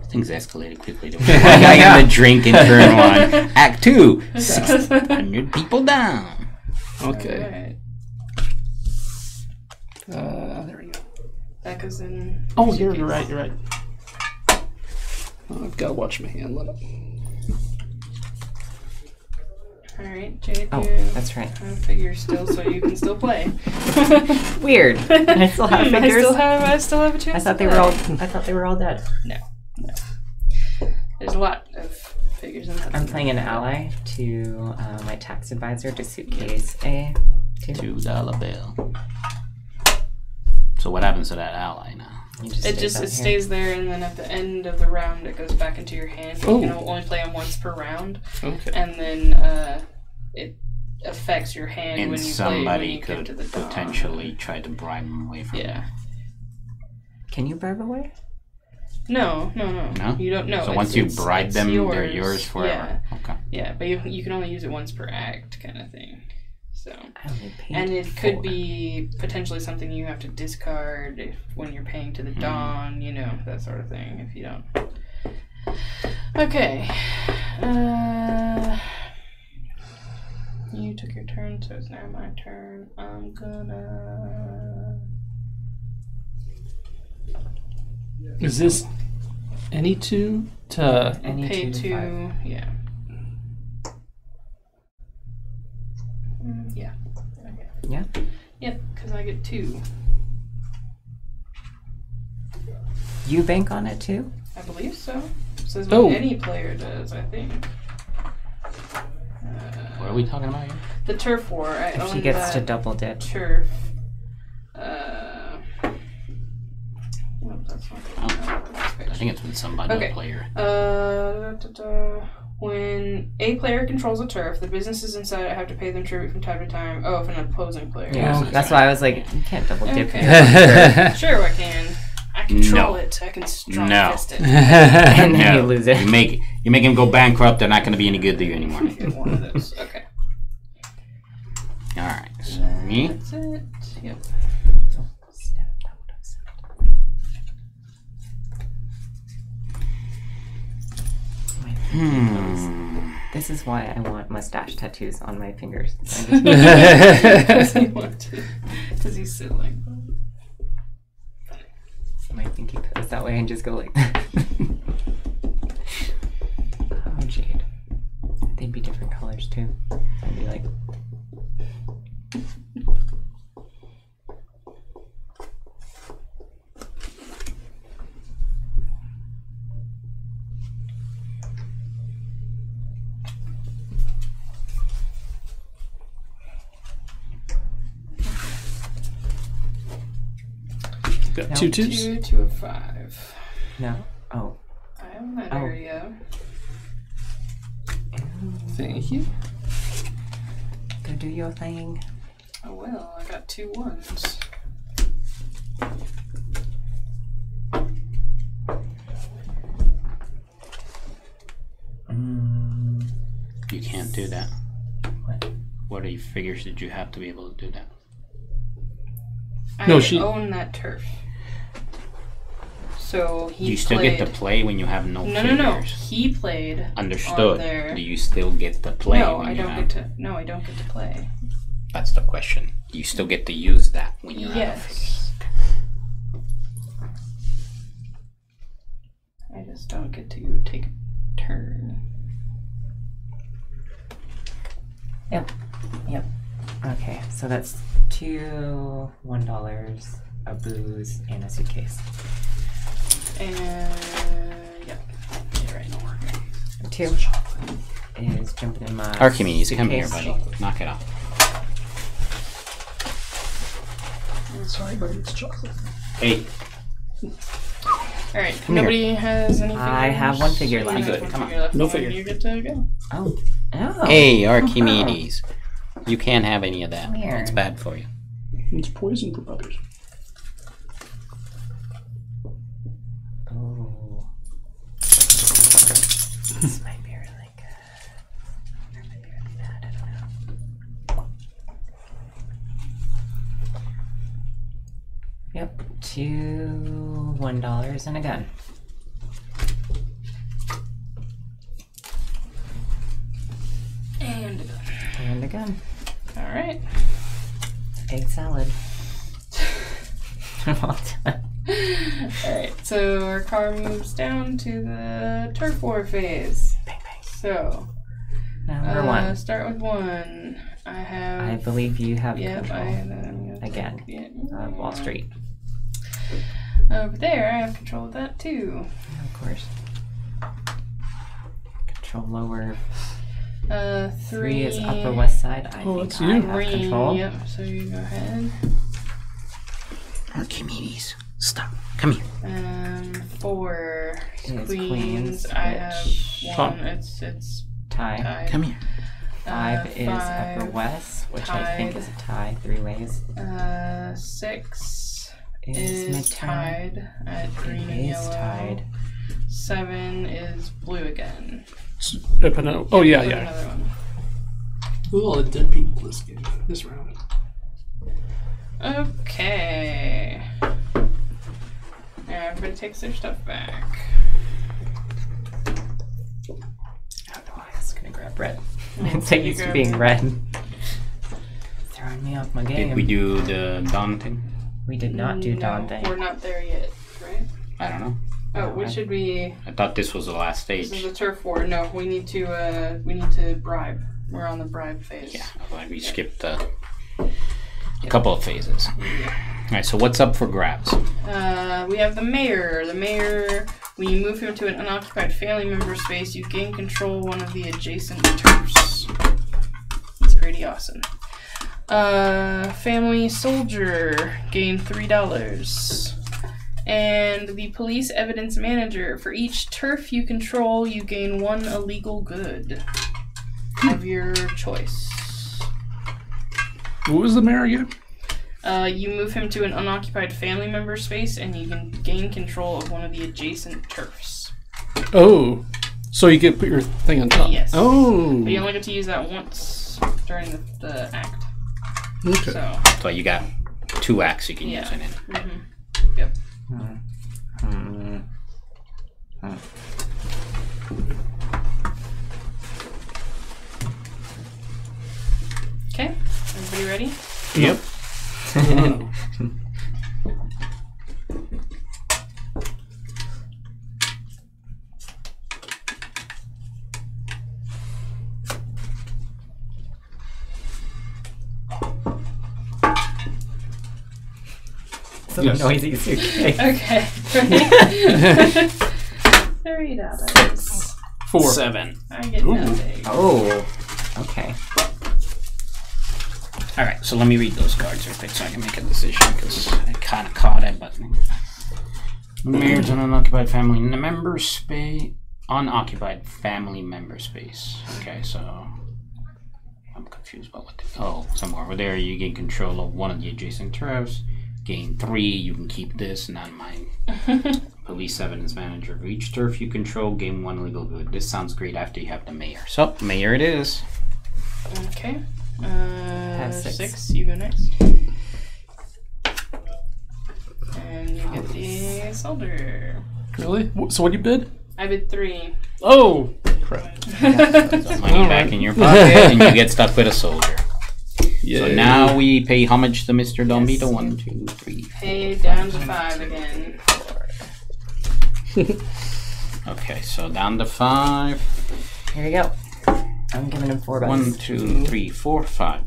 Things escalated quickly. I got the drink in turn 1. Act 2. 600 people down. Okay. Alright. There we go. That goes in. Oh, you're right. You're right. Oh, I've got to watch my hand lit up. Alright, Jade, Oh, you that's right. have figures still, so you can still play. Weird. I still have figures. I still have a chance. I thought they to were all. play. I thought they were all dead. No. There's a lot of figures in that. I'm playing an ally to my tax advisor to suitcase A. $2 bill. So what happens to that ally now? It stays there, and then at the end of the round, it goes back into your hand. You can only play them once per round, Okay. and then it affects your hand And when you somebody play. When you could get to the dawn. potentially try to bribe him away from Yeah. Can you bribe away? No. No? You don't know. So once you bribe them, they're yours forever. Yeah. Okay. Yeah, but you can only use it once per act, kind of thing. So. I only paid And it could 4. be potentially something you have to discard when you're paying to the dawn, that sort of thing, if you don't. Okay. You took your turn, so it's now my turn. I'm gonna... Is this any two to... Any pay 2 to 5. yeah. Yeah. Okay. Yeah? Yep, because I get 2. You bank on it too? I believe so. It says Oh. what any player does, I think. What are we talking about here? The turf war. I If she own gets to that double dip. turf. Nope, that's not I think it's with somebody Okay. player. When a player controls a turf, the businesses inside it have to pay them tribute from time to time. Oh, if an opposing player. Yeah, Okay. that's why I was like, you can't double dip. Okay. Sure, I can. I control No. it. I can strong No. fist it. And then you lose it. You make him go bankrupt. They're not going to be any good to you anymore. Get one of those. Okay. All right. So me. That's it. Yep. This is why I want mustache tattoos on my fingers. Because he's so like. My pinky goes that way and just go like that. Oh, Jade. They'd be different colors too. I'd be like. Got No. 2 2s. 2 to a 5. No. Oh. I own that Oh. area. Thank you. Go do your thing. Oh well, I got 2 1s. You can't do that. What? What figures did you have to be able to do that? I No, she- own that turf. So he Do you still played... get to play when you have no No, figures? no. He played. Understood. On there. Do you still get to play? No, when I you don't have... get to. No, I don't get to play. That's the question. Do you still get to use that when you have Yes. I just don't get to take a turn. Yep. Okay, so that's $2 $1, a booze, and a suitcase. And yeah, you're right. No work. 2 is jumping in my Archimedes, come here, suitcase. buddy. Knock it off. Sorry, buddy, it's chocolate. Hey, All right. Come here. Nobody has any. I have one figure You left. have Good, one come on. figure left. No Well, figure. You get to go. Oh. Oh. hey, Archimedes. You can't have any of that. Weird. It's bad for you. It's poison for puppies. Oh. This might be really good. Or it might be really bad. I don't know. Yep. $2 $1 and a gun. And a gun. And a gun. All right. Egg salad. Well done. All right. So our car moves down to the turf war phase. Bang bang. So Number 1. Start with 1. I have. I believe you have Yep. control. Again. Again. Wall Street. Over there, I have control of that too. Of course. Control lower. 3 is Upper West Side. I Oh, think that's I you. have 3. control. Yep. So you go ahead. Archimedes, stop. Come here. 4 It's queens. queens, I have which- 1. It's Tie. tied. Come here. 5 is Upper 5, West, which I think tied. is a tie 3 ways. 6 Is is midterm. tied at green and It is yellow. tied. 7 is blue again. Oh, yeah, Put yeah. Another one. Look at all the dead people this game, this round. Okay. Now everybody takes their stuff back. I don't know why I was gonna grab red. Oh, It's like you used to grab being red. red. Throwing me off my game. Did we do the Dawn thing? We did not do No, Dawn thing. We're not there yet, right? I don't know. Oh, what should we? I thought this was the last This stage. is a turf war. No, we need to bribe. We're on the bribe phase. Yeah, like we skipped a couple of phases. Alright, so what's up for grabs? We have the mayor. The mayor, when you move him to an unoccupied family member space, you gain control of one of the adjacent turfs. It's pretty awesome. Family soldier, gain $3. And the police evidence manager, for each turf you control, you gain 1 illegal good of your choice. What was the mayor again? You move him to an unoccupied family member space, and you can gain control of one of the adjacent turfs. Oh, so you can put your thing on top. Yes. Oh. But you only get to use that once during the act. Okay. So, So you got 2 acts you can use it in. yep. Okay, everybody ready? Yep. So Yes. noisy suitcase. Okay, ready? $3. 4. 7. I get nothing. Oh. Okay. Alright, so let me read those cards real quick so I can make a decision because I kind of caught it, but. Mayor's an unoccupied family member space. Unoccupied family member space. Okay, so. I'm confused about what. Somewhere over there you gain control of one of the adjacent turfs. Gain 3, you can keep this, not mine. Police evidence manager. For each turf you control, gain 1 legal good. This sounds great after you have the mayor. So, mayor it is. Okay. Have 6. 6, you go next. And you get the soldier. Really? So what do you bid? I bid 3. Oh, crap. Money back in your pocket, and you get stuck with a soldier. Yeah. So now we pay how much to Mr. Don Vito? 1, 2, 3. Pay down to 5 again. Okay, so down to 5. Here you go. I'm giving him 4 bucks. 1, 2, 3, 4, 5.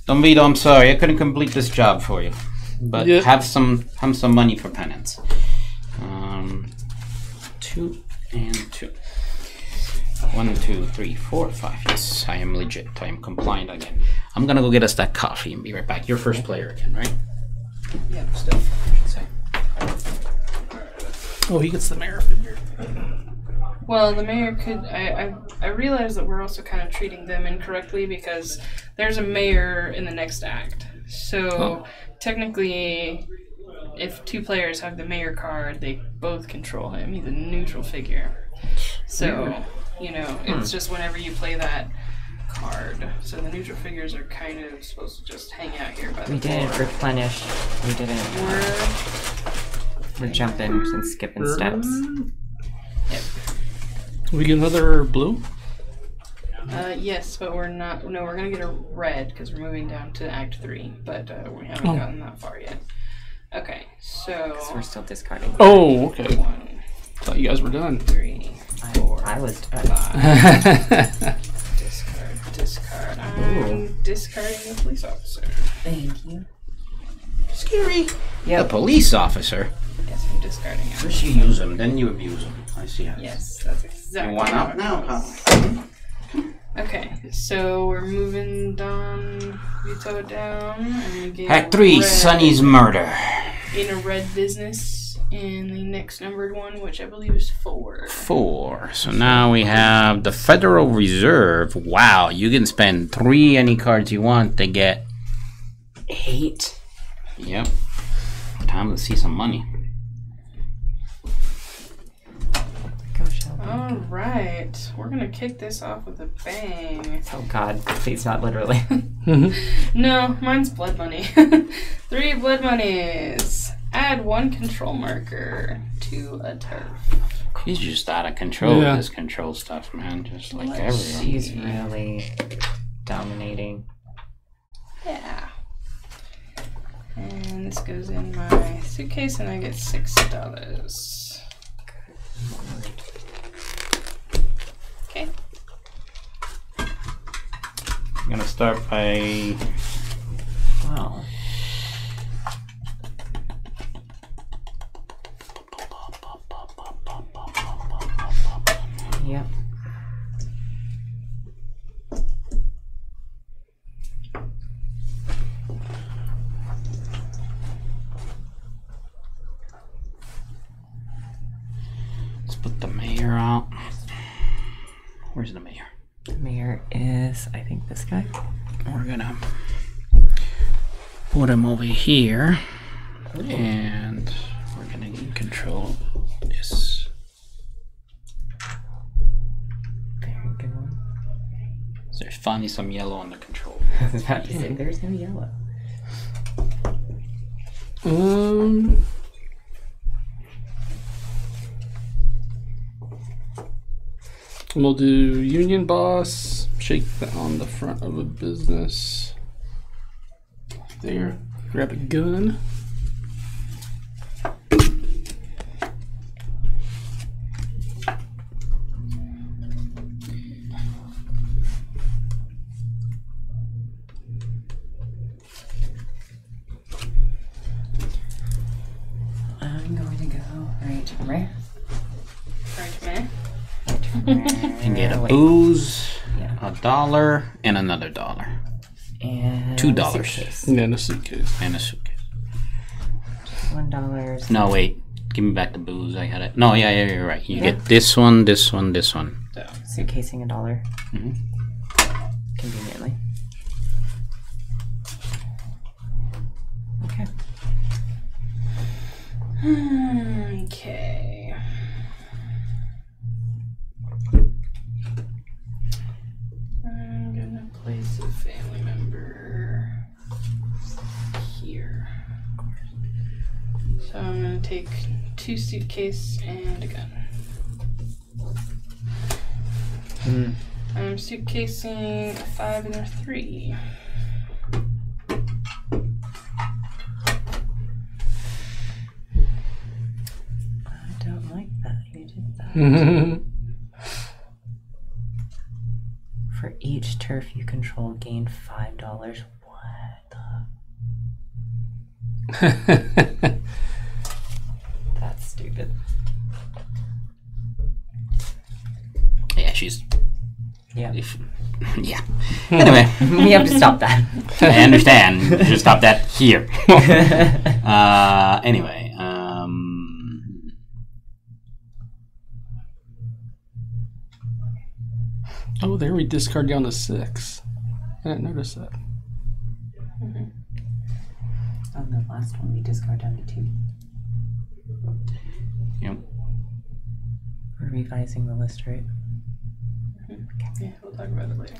Don Vito, I'm sorry, I couldn't complete this job for you, but Yeah. have some money for penance. 2 and 2. 1, 2, 3, 4, 5. Yes, I am legit. I am compliant again. I'm gonna go get us that coffee and be right back. You're first player again, right? Yep. Still, I should say. Oh, he gets the mayor figure. Well, the mayor could. I realize that we're also kind of treating them incorrectly because there's a mayor in the next act. So technically, if 2 players have the mayor card, they both control him. He's a neutral figure. So it's just whenever you play that card. So the neutral figures are kind of supposed to just hang out here by the We didn't floor. replenish. We didn't. We're jumping and skipping steps. Yep. We get another blue? Yes, but we're not. No, we're gonna get a red because we're moving down to Act 3, but we haven't gotten that far yet. Okay, so So we're still discarding. Oh, okay. 1, Thought you guys were done. 3, 4, I was. 5. Discard. I'm discarding the police officer. Thank you. Scary. Yep. The police officer. Yes, I'm discarding him. First you use him, then you abuse him. I see how. Yes, that's exactly. You want how out it now, goes. Connor? Okay, so we're moving Don Vito down and getting Act 3, red, Sonny's murder. in a red business in the next numbered one, which I believe is 4. 4. So now we have the Federal Reserve. Wow, you can spend 3 any cards you want to get 8. Yep. Time to see some money. All right, we're gonna kick this off with a bang. Oh God, please not literally. No, mine's blood money. 3 blood monies. Add 1 control marker to a turf. He's just out of control Yeah. with this control stuff, man. Just like Let's everyone. She's really dominating. Yeah. And this goes in my suitcase, and I get $6. Okay. I'm gonna start by Wow. Yep. let's put the mayor out. Where's the mayor? The mayor is, I think, this guy. We're gonna put him over here, and we're gonna get control of this. Very good one. So there's finally some yellow on the control. I was about to say, there's no yellow. We'll do Union Boss, shake that on the front of a business. There, grab a gun. I'm going to go right to Ray. Right, man. And get a Wait. booze, Yeah. $1, and another $1. And $2. suitcase. And then a suitcase. And a suitcase. $1. No, wait. Give me back the booze. I had it. No, yeah, you're right. You Yeah. get this one, this one, this one. So, Suitcasing $1. Mhm. Conveniently. Okay. Okay. I'm gonna place a family member here. So I'm take 2 suitcase and a gun. I'm suitcasing a 5 and a 3. I don't like that you did that. For each turf you control, gain $5. What the? That's stupid. Yeah, she's. Yeah. Yeah. Anyway, We have to stop that. I understand. Just stop that here. Anyway, Oh, there we discard down to 6. I didn't notice that. On the last one, we discard down to 2. yep. We're revising the list, right? Yeah, we'll talk about it later.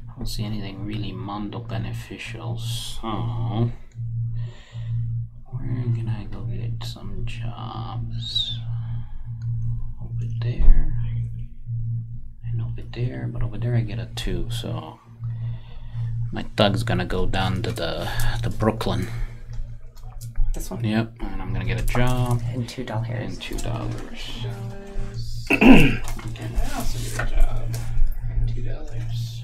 I don't see anything really Mondo beneficial, so where can I go get some jobs? Over there and over there, but over there I get a 2, so my thug's gonna go down to the Brooklyn. This one? Yep, and I'm gonna get a job And $2. and $2. And I also get a job. And $2.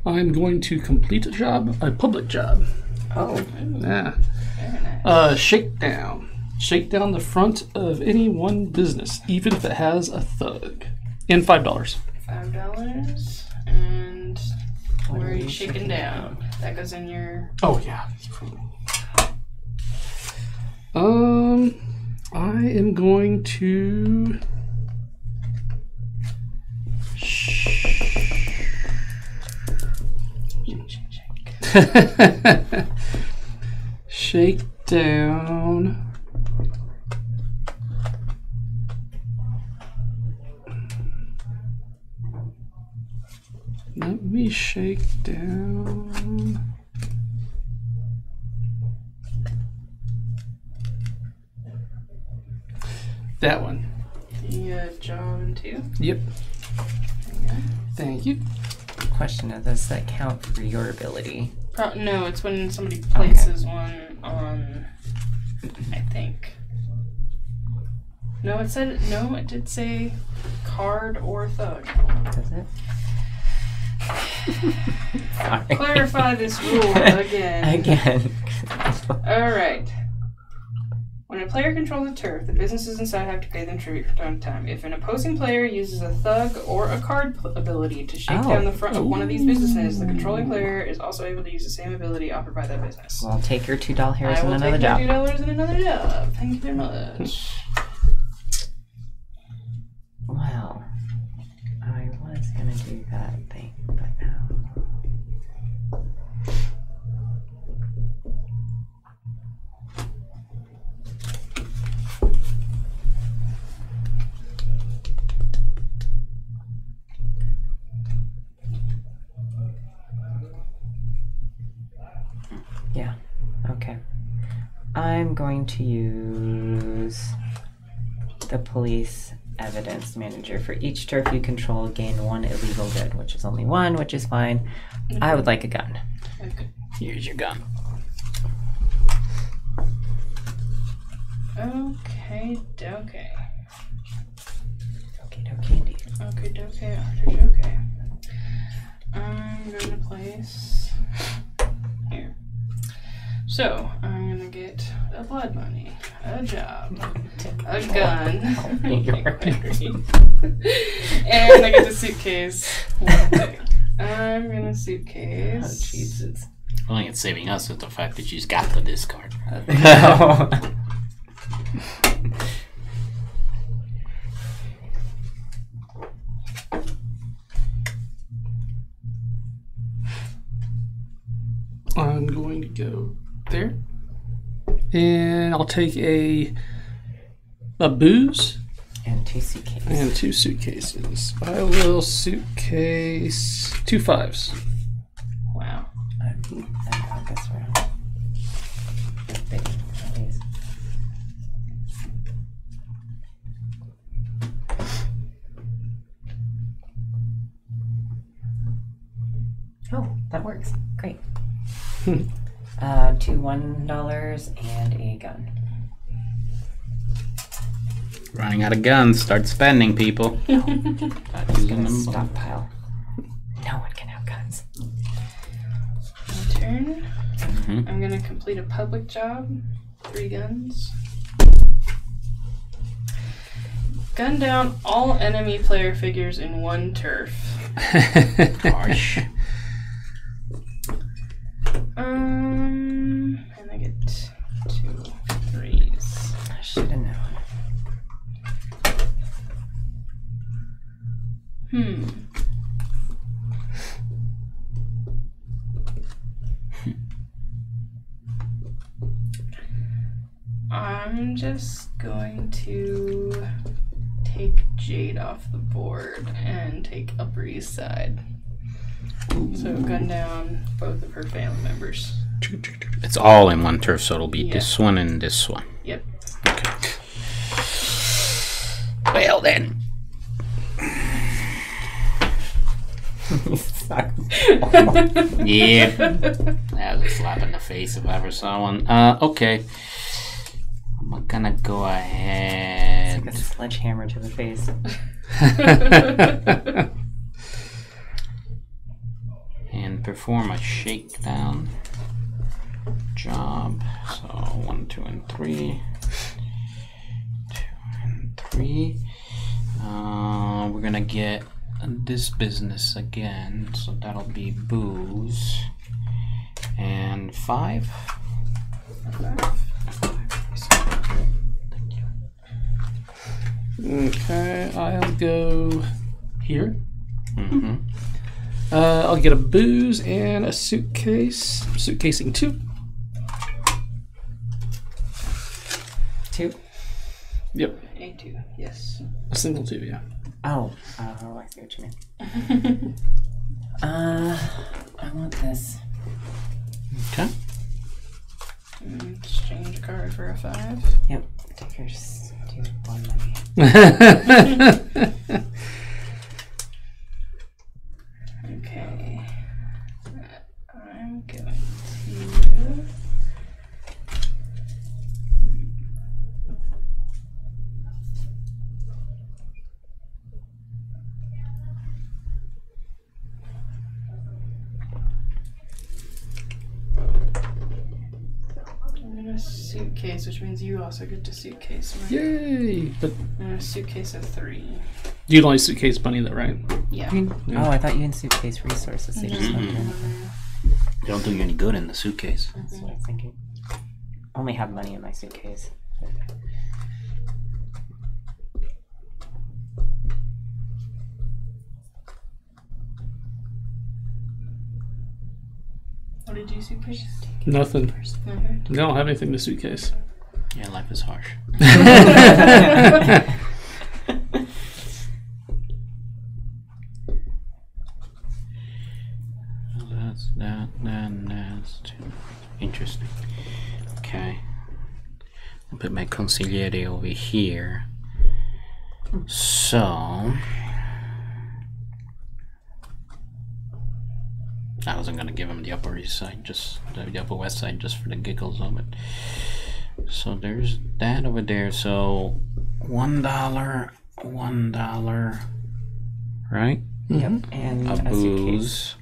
I'm going to complete a job, a public job. Oh. Yeah. Very nice. Shakedown. Shake down the front of any one business, even if it has a thug. And $5. $5. And What where are are you you shaking shaking down? That goes in your. Oh, yeah. I am going to. Shake down. Let me shake down. That one. The John too. Yep. Thank you. Question is, does that count for your ability? No, it's when somebody places one on. I think. No, it said no. It did say card or thug. Does it? Sorry. Clarify this rule again. Again. All right. When a player controls a turf, the businesses inside have to pay them tribute from time to time. If an opposing player uses a thug or a card ability to shake down the front of one of these businesses, the controlling player is also able to use the same ability offered by that business. Well, take your $2 I and will another take job. my $2 and another job. Thank you very much. Well, I was gonna do that thing, but now. Yeah, okay. I'm going to use the police evidence manager. For each turf you control, gain 1 illegal good, which is only 1, which is fine. I would like a gun. Okay. Here's your gun. Okay, dokie. Okay, indeed. Okay, dokie, artichoke. I'm gonna place here. So, I'm gonna get a blood money, a job, a gun, and I get the suitcase. One thing. I'm gonna suitcase. Oh, Jesus. The only thing it's saving us is the fact that she's got the discard. No. I'm going to go there. And I'll take a booze And 2 suitcases. And 2 suitcases. I will suitcase 2 5s. Wow. I'm going this round. Big, at least. Oh, that works. Great. 2 $1 and a gun. Running out of guns. Start spending, people. Start using them. Stockpile. No one can have guns. My turn. I'm going to complete a public job. 3 guns. Gun down all enemy player figures in 1 turf. Harsh. And I get 2 3s. I should have known. I'm just going to take Jade off the board and take Upper East Side. So gun down both of her family members. It's all in 1 turf, so it'll be this one and this one. Yep. Okay. Well then. Yeah. That was a slap in the face if I ever saw one. Okay. I'm gonna go ahead. It's like a sledgehammer to the face. And perform a shakedown job. So 1, 2, and 3. 2 and 3. We're gonna get this business again, so that'll be booze. And 5. Okay, I'll go here. I'll get a booze and a suitcase. Suitcasing 2. 2? Yep. A2, yes. A single 2, yeah. Oh, I see what you mean. I want this. Okay. Exchange a card for a 5. Yep. Take your stupid one money. Okay. I'm going to... a suitcase, which means you also get to suitcase, right? Yay! But And a suitcase of 3. you'd only suitcase money, though, right? Yeah. Oh, I thought you in suitcase resources. So you just left it. They don't do you any good in the suitcase. That's what I was thinking. I only have money in my suitcase. What did you suitcase? Nothing. Okay. I don't have anything in the suitcase. Yeah, life is harsh. That's that, that's too interesting. Okay. I'll put my consigliere over here. So I wasn't gonna give him the Upper East Side, just the Upper West Side, just for the giggles of it. So there's that over there. So $1, right? Yep. And A a suitcase. booze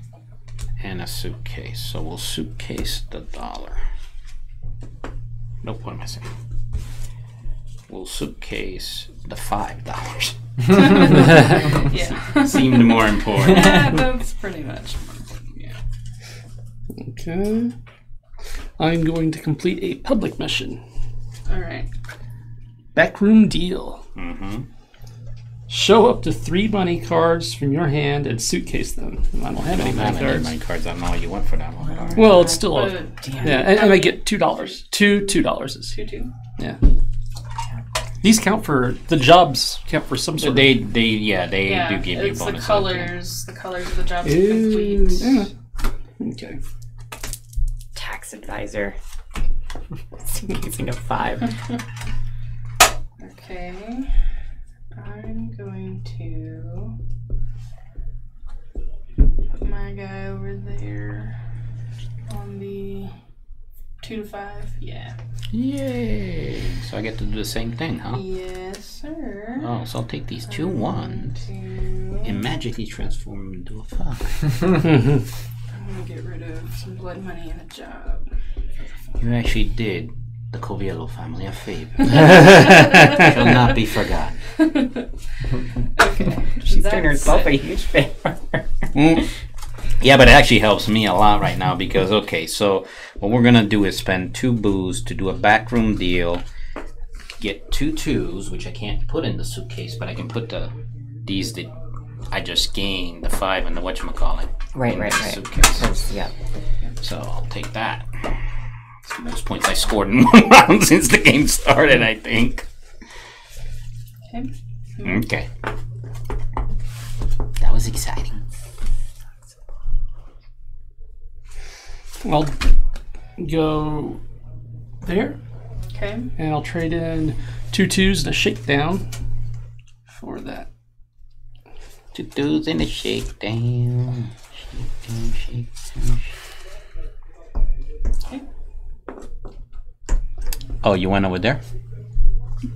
and a suitcase. So we'll suitcase the $1. Nope, what am I saying? We'll suitcase the $5. Yeah. Seemed more important. Yeah, that's pretty much more important, yeah. Okay. I'm going to complete a public mission. Alright. Backroom deal. Mm-hmm. Show up to 3 money cards from your hand and suitcase them. I don't have any money cards. Money cards. I don't know what you want for that one. All right. Well, it's still But yeah, and I get $2. $2 is $2. yeah. These count for the jobs. Count for some sort. They do give you It's bonus. the colors of the jobs you complete. Yeah. Okay. Tax advisor. Using a 5. Okay. I'm going to put my guy over there on the 2 to 5. Yeah. Yay! So I get to do the same thing, huh? Yes, sir. Oh, so I'll take these 2 ones and magically transform them into a 5. I'm gonna get rid of some blood money and a job. You actually did the Corleone family a favor. Shall not be forgotten. Okay. She's doing herself a huge favor. Yeah, but it actually helps me a lot right now because, okay, so what we're going to do is spend 2 booze to do a backroom deal, get 2 2s, which I can't put in the suitcase, but I can put these that I just gained, the 5 and the whatchamacallit. Right. Suitcase. Yeah. So I'll take that. It's the most points I scored in 1 round since the game started, I think. Okay. Okay. That was exciting. I'll go there, Okay. and I'll trade in 2 2s and a shakedown for that. 2 2s and a shakedown. Shakedown. Okay. Oh, you went over there?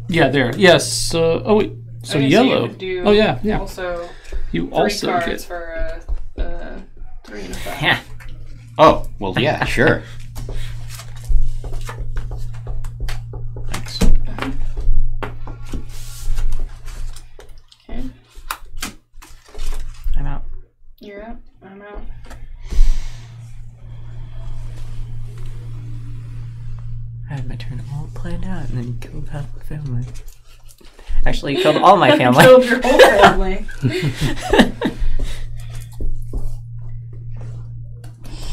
Yeah, there. Yes. Oh wait. So Okay, yellow. you would do Oh yeah. Also, You 3 also cards get. for 3 and a 5. Yeah. Oh, well, yeah, sure. Thanks. Okay. I'm out. You're out. I'm out. I had my turn all planned out and then killed half the family. Actually, killed all my family. Killed your whole family.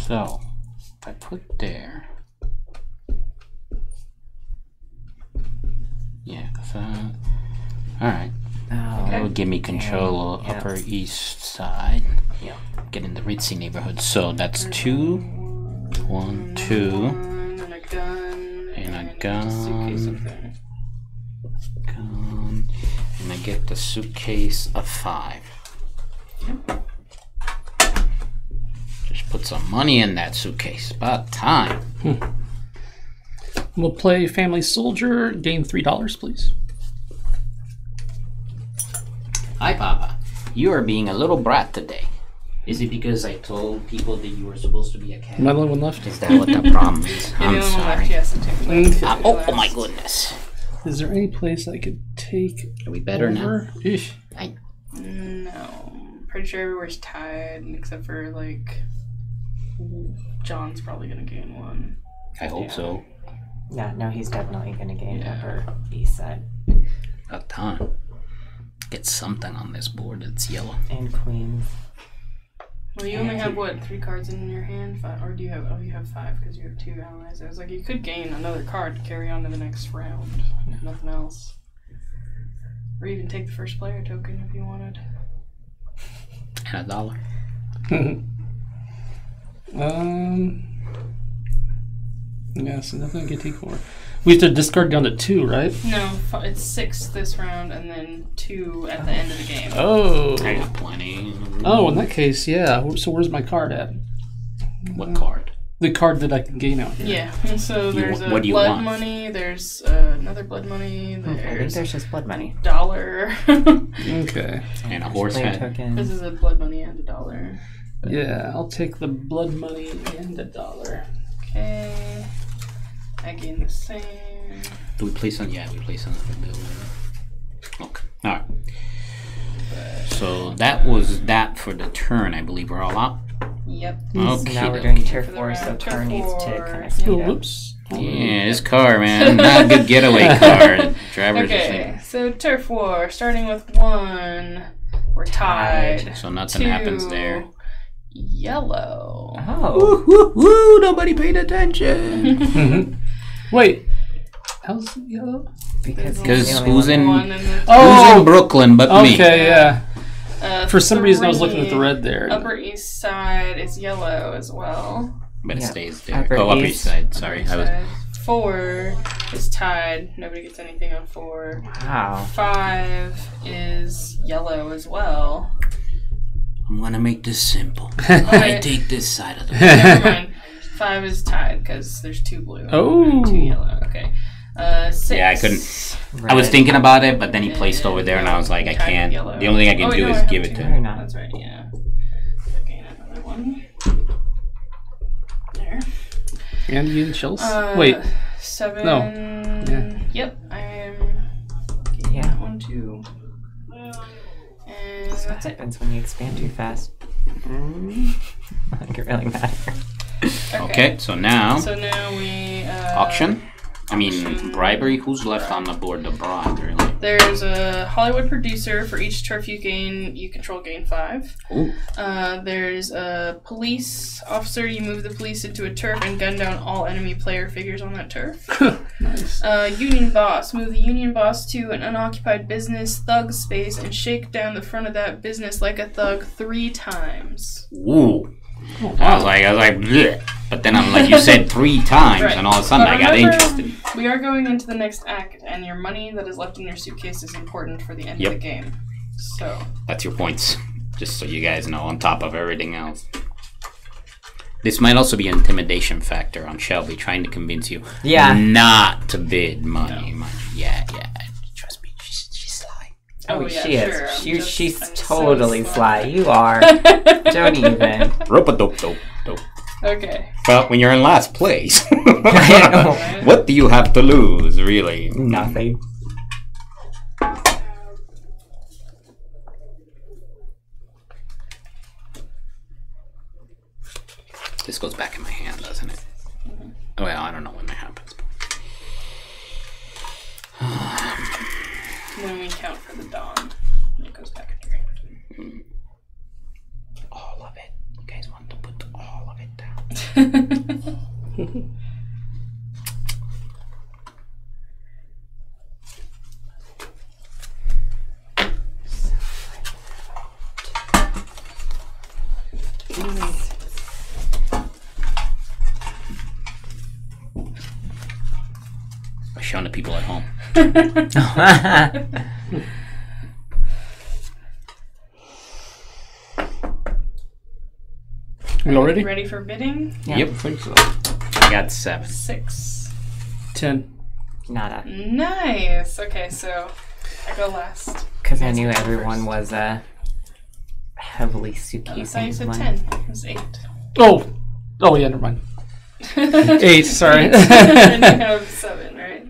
So, if I put there. Yeah, because alright. Oh, That would give me control of Yeah. Upper East Side. Yeah. Get in the ritzy neighborhood. So that's 2, 1, 2, And a gun. And a just a suitcase gun. up there. gun, and I get the suitcase of 5. Just put some money in that suitcase. About time. We'll play Family Soldier. Gain $3, please. Hi, Papa. You are being a little brat today. Is it because I told people that you were supposed to be a cat? Am I the only one left? Is that what the problem is? You're the I'm only one left, sorry. yes, to take place. Oh my goodness. Is there any place I could take Are we better now? over? Eesh. No. Pretty sure everywhere's tied, except for, like, John's probably gonna gain 1. I hope so. Yeah, no, he's definitely going to gain Yeah. Upper East Side. About time. Get something on this board that's yellow. And Queens. Well, you only have, what, 3 cards in your hand? 5, or do you have, oh, you have 5 because you have 2 allies. I was like, you could gain another card to carry on to the next round. If nothing else. Or even take the first player token if you wanted. And $1. Yeah, so nothing I can take for. We have to discard down to 2, right? No, it's 6 this round and then 2 at the end of the game. Oh. I got plenty. Oh, in that case, yeah. So where's my card at? What card? The card that I can gain out here. Yeah, and so there's what do you blood want? money, there's another blood money, I think there's there's just blood money. $1. Okay. And a horse Player head. token. This is a blood money and $1. Yeah, I'll take the blood money and $1. Okay. I gain the same. Do we place on? Yeah, we place on the building. Okay. All right. So that was that for the turn. I believe we're all out. Yep. Okay. Now we're doing tier For the 4, so round, tier Car needs to four, kind of yeah. speed Oh, up. whoops. Yeah, this car, man, not a good getaway car. Drivers Okay, so turf war, starting with 1, we're tied. so nothing 2, happens there. Yellow. Oh. Woo! Nobody paid attention. Wait. How's it yellow? Because who's in Oh! who's in Brooklyn but me? Okay, yeah. For some reason, I was 3, looking at the red there. Upper East Side is yellow as well. But it Yeah. stays there. Upper Upper East. East Side. Sorry, I was. 4 is tied. Nobody gets anything on 4. Wow. 5 is yellow as well. I'm gonna make this simple. Okay. I take this side of the. Never mind. 5 is tied because there's 2 blue Oh. and 2 yellow. Okay. 6. Yeah, I couldn't. I was thinking about it, but then he placed over there, and I was like, I can't. Yellow. The only thing I can Oh, do no, is I have give it to two. him. That's right, yeah. Okay, another one. There. Andy and Chels? Wait. 7. No. Yeah. Yep, I am getting Yeah. that one too. And That's what that's it. happens when you expand too fast. Like it really matter. Okay, so now So now we auction. I mean, auction. bribery. Who's left on the board to bribe, really? There's a Hollywood producer. For each turf you gain, you control gain 5. Ooh. There's a police officer. You move the police into a turf and gun down all enemy player figures on that turf. Nice. Union boss. Move the union boss to an unoccupied business thug space and shake down the front of that business like a thug 3 times. Ooh. Oh, I was like, bleh. But then I'm like, you said 3 times, Right. and all of a sudden But I got remember, interested. We are going into the next act, and your money that is left in your suitcase is important for the end Yep. of the game. So, That's your points, just so you guys know, on top of everything else. This might also be an intimidation factor on Shelby, trying to convince you not to bid money. Yeah. Trust me, she's sly. Oh, yeah, she sure. is. She's I'm totally so sly. You are. Don't even. Rope-a-dope-dope. okay. But when you're in last place, I know. what do you have to lose, really? Nothing. This goes back in my hand, doesn't it? Well, I don't know when that happens. When we count for the dawn, it goes back in your hand. All of it. You guys want to put all of it down. By showing the people at home. We all ready? Ready for bidding? Yeah. Yep. I think so. I got 7. 6. 10. Nada. Nice. Okay, so I go last. Because I knew everyone was heavily I thought you suitcasing said money. 10. It was 8. Oh, yeah, never mind. 8, sorry. And you have 7, right?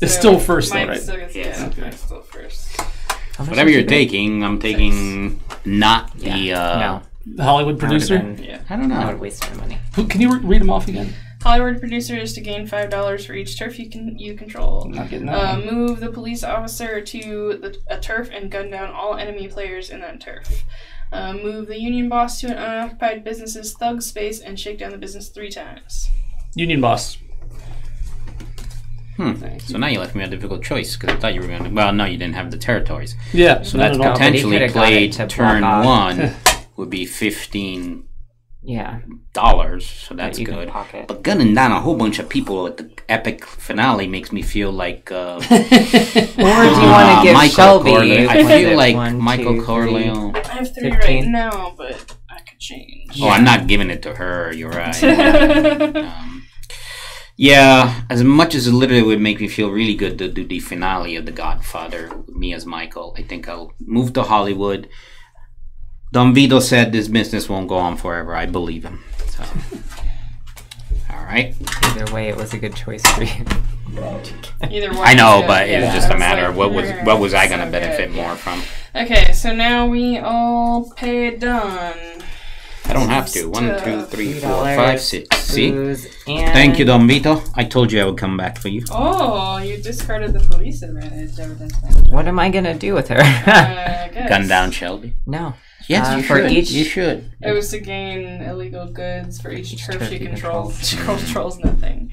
It's still first, though, Mike right? Still gets, Yeah. yeah, Mike's still first. How much Whatever did you're you bid? taking, I'm taking not the, No. The Hollywood That would've producer. been- Yeah. I don't I would know. have wasted my money. Can you read them off again? Hollywood producer is to gain $5 for each turf you control. Not getting that one. Move the police officer to a turf and gun down all enemy players in that turf. Move the union boss to an unoccupied business's thug space and shake down the business 3 times. Union boss. So now you left me a difficult choice because I thought you were going to. Well, no, you didn't have the territories. Yeah, So not that's at all. potentially But he could've got it played to turn block off. 1 would be $15. Yeah. So that's that you can good. pocket. But gunning down a whole bunch of people at the epic finale makes me feel like. Or do you want to give Michael Shelby? Corleone. I what is feel it, like 1, Michael 2, 3? Corleone. I have 3 15. right now, but I could change. Oh, I'm not giving it to her. You're right. Yeah, as much as it literally would make me feel really good to do the finale of The Godfather, with me as Michael, I think I'll move to Hollywood. Don Vito said this business won't go on forever. I believe him. So, all right. Either way, it was a good choice for you. Either way. I know, yeah, but yeah. it's just I a was matter like, of what was I going to so benefit good, more yeah. from. Okay, so now we all pay done. I don't have to. 1, 2, 3, 4, 5, 6. See? Booze and Thank you, Don Vito. I told you I would come back for you. Oh, you discarded the police advantage, evidently. What am I gonna do with her? I guess. Gun down Shelby. No. Yes, you for should. each- You should. It was to gain illegal goods for each turf turf she you controls. She controls nothing.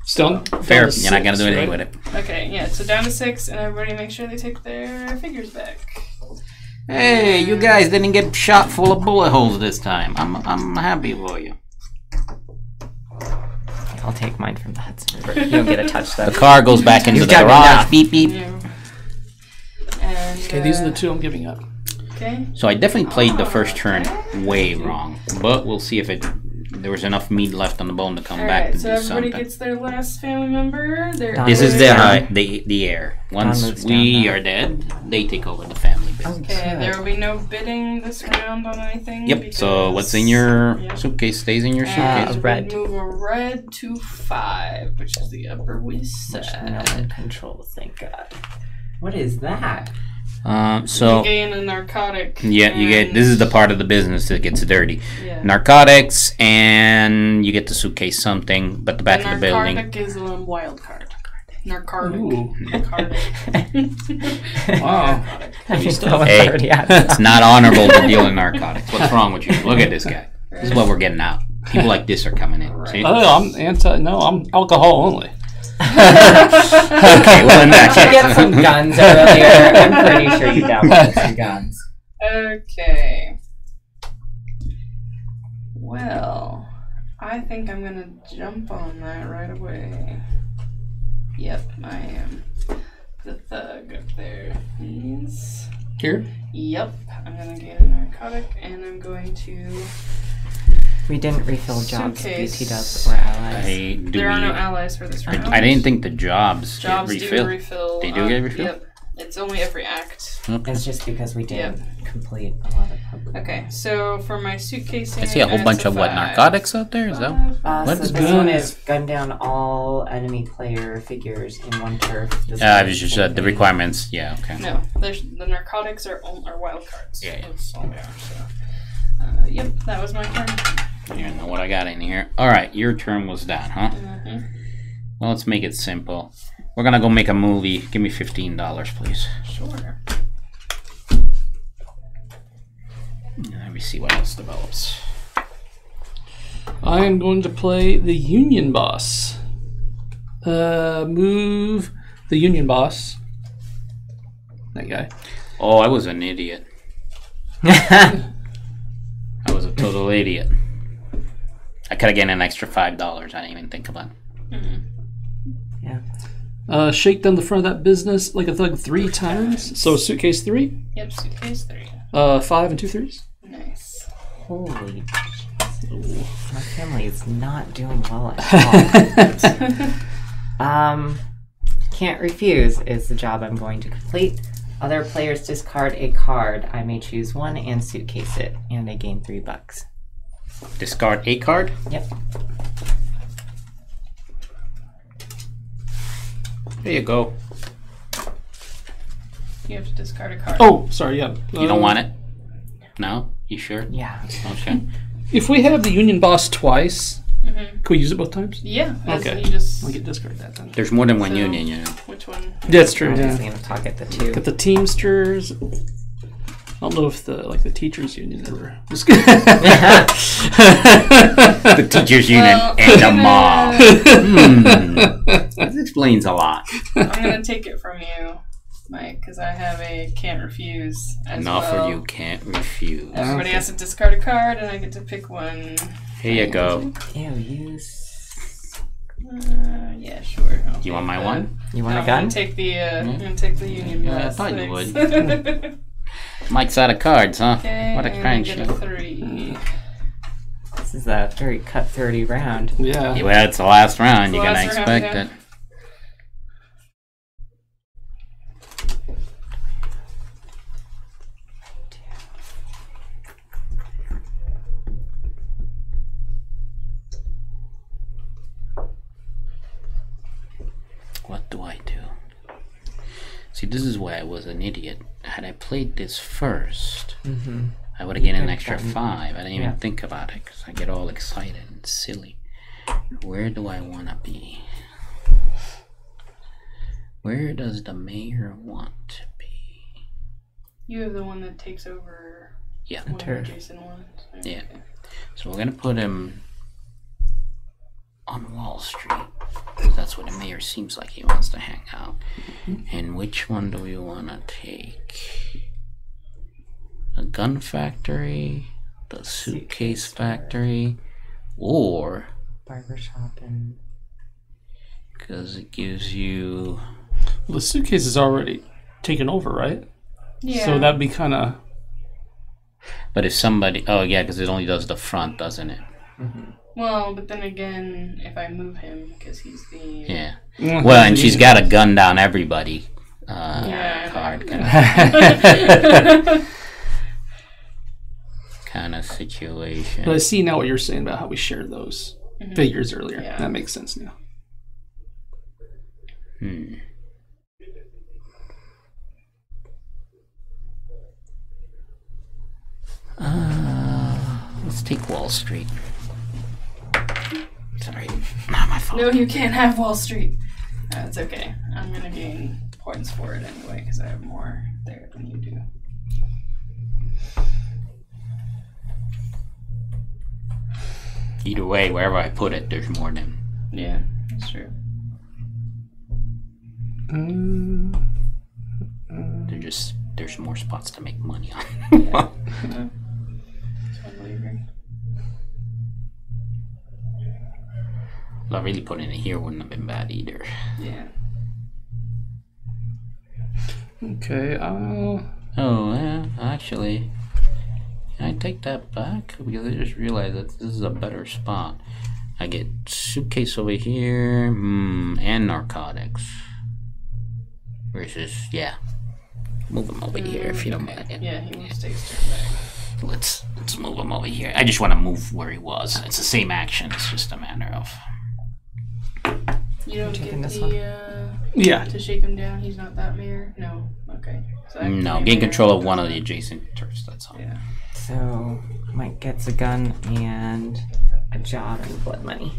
Still Fair. You're not gonna do anything with it. Okay, yeah, so down to 6, and everybody make sure they take their figures back. Hey, you guys didn't get shot full of bullet holes this time. I'm happy for you. I'll take mine from the Hudson River. You don't get a touch though. The car goes back into the done garage. enough. Beep beep. Yeah. And, Okay, these are the 2 I'm giving up. Okay. So I definitely played the first turn way wrong, but we'll see if there was enough meat left on the bone to come back Alright, to so do everybody something. gets their last family member. This is Down. the heir. Once moves we down now. are dead, they take over the family business. Okay, there will be no bidding this round on anything. Yep. So what's in your suitcase stays in your suitcase. And red. Move a red to 5, which is the Upper West No Side. control, thank God. What is that? So You gain a narcotic. yeah, you get. This is the part of the business that gets dirty. Yeah. Narcotics, and you get the suitcase something, but the back of the building. Narcotic is a wild card. Narcotic. Ooh. Narcotic. Wow. Hey, it's not honorable to deal in narcotics. What's wrong with you? Look at this guy. This is what we're getting out. People like this are coming in. See? Oh, I'm alcohol only. Okay, well in that Did you case. get some guns earlier? I'm pretty sure you downloaded some guns. Okay. Well, I think I'm gonna jump on that right away. Yep, I am. The thug up there. Please. Here? Yep, I'm gonna get a narcotic and I'm going to. We didn't refill jobs, Suitcase. BT dubs, or allies. There are no allies for this round. I didn't think the jobs Jobs get do refilled. refill. They do get refilled? Yep. It's only every act. Okay. It's just because we didn't Yep. complete a lot of public. Okay, so for my suitcase, I see a whole bunch of what, narcotics out there? Is that? So What is this gun? one is gun down all enemy player figures in one turf. This It one was is just same the thing. requirements. Yeah. Okay. No, the narcotics are wild cards. Yeah, yeah. That's all they are. So, yep, that was my turn. You don't know what I got in here. All right, your turn was that, huh? Mm-hmm. Well, let's make it simple. We're gonna go make a movie. Give me $15, please. Sure. Let me see what else develops. I am going to play the Union Boss. Move the Union Boss. That guy. Oh, I was an idiot. I was a total idiot. I could have gotten an extra $5. I didn't even think about it. Yeah. Shake down the front of that business like a thug 3 times. So suitcase 3. Yep, suitcase 3. 5 and 2 3s. Nice. Holy jeez. My family is not doing well at all. Can't refuse is the job I'm going to complete. Other players discard a card. I may choose one and suitcase it, and I gain $3. Discard a card. Yep. There you go. You have to discard a card. Oh, sorry, yeah. You don't want it? No? You sure? Yeah. Okay. If we have the Union Boss twice, can we use it both times? Yeah. Okay. You just. I'll get discard that then. There's more than one So- union, you know. Which one? That's true, Obviously yeah. going to pocket the 2. Got the Teamsters. I don't know if the teachers union ever. The teachers union Well, and the I'm mob. This explains a lot. I'm gonna take it from you, Mike, because I have a can't refuse as Enough well. for you can't refuse. Everybody has to discard a card, and I get to pick one. Here you go. Ew, Yeah, sure. I'll You want take my that. one? you want No, a gun? I'm gonna take the I'm gonna take the Union Yeah, I Boss. thought you would. Mike's out of cards, huh? Okay, What a and I crunch. get a 3. This is a very cut-thirty round. Yeah. Yeah, well, it's the last round. You're It's gonna the last round, expect yeah. it. What do I do? See, this is why I was an idiot. Had I played this first, Mm-hmm. I would have gained an could've extra gotten- 5. I didn't even yeah. think about it because I get all excited and silly. Where do I want to be? Where does the mayor want to be? You have the one that takes over Yeah. one of the turf. Jason ones. Yeah. Okay. So we're going to put him on Wall Street. That's where the mayor seems like he wants to hang out. And which one do we want to take? A gun factory, the suitcase factory, or Barbershop and... because it gives you... Well, the suitcase is already taken over, right? Yeah. So that'd be kind of... But if somebody... Oh, yeah, because it only does the front, doesn't it? Well, but then again, if I move him, because he's the... Yeah. Well, and she's got a gun down everybody card. Kind of situation. But I see now what you're saying about how we shared those figures earlier. Yeah. That makes sense now. Let's take Wall Street. Sorry, not my fault. No, you can't have Wall Street. It's okay. I'm going to gain points for it anyway, because I have more there than you do. Either way, wherever I put it, there's more than. Yeah, that's true. There's more spots to make money on. Totally agree. Well, really putting it here wouldn't have been bad either. Yeah. Okay, Oh, yeah, actually, can I take that back? Because I just realized that this is a better spot. I get suitcase over here, and narcotics. Versus, yeah, move them over here if you don't mind. Yeah, he wants to take his turn back. Let's move him over here. I just want to move where he was. It's the same action. It's just a matter of. You don't taking get this yeah. to shake him down. He's not that mayor. No. Okay. So I No, can gain mayor. control of one of the adjacent turfs. That's all. Yeah. So Mike gets a gun and a job and blood money.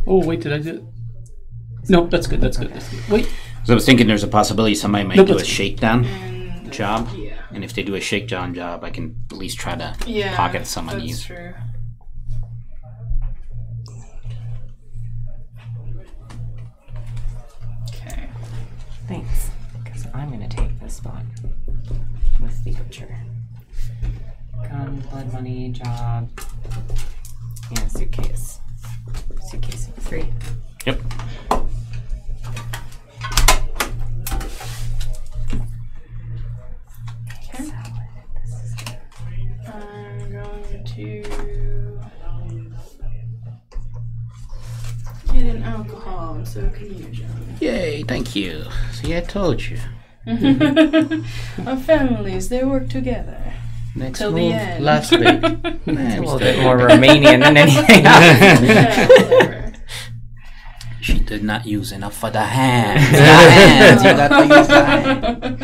Oh, wait, did I do it? Nope, that's good, that's good. That's good. Wait. So I was thinking there's a possibility somebody might Nope, do a that's- shakedown And job, yeah. and if they do a shakedown job, I can at least try to Yeah. pocket some of That's these. true. Okay. Thanks, because I'm going to take this spot with the butcher. Gun, blood money, job, and suitcase. Suitcase of 3. Yep. Okay. I'm going to get an alcohol, and so can you, John. Yay! Thank you. See, I told you. Our families, they work together. Next Till the move, end. last week. It's a little bit more Romanian than anything else. Yeah, whatever. She did not use enough for the hands. The hands. You got to use the hands.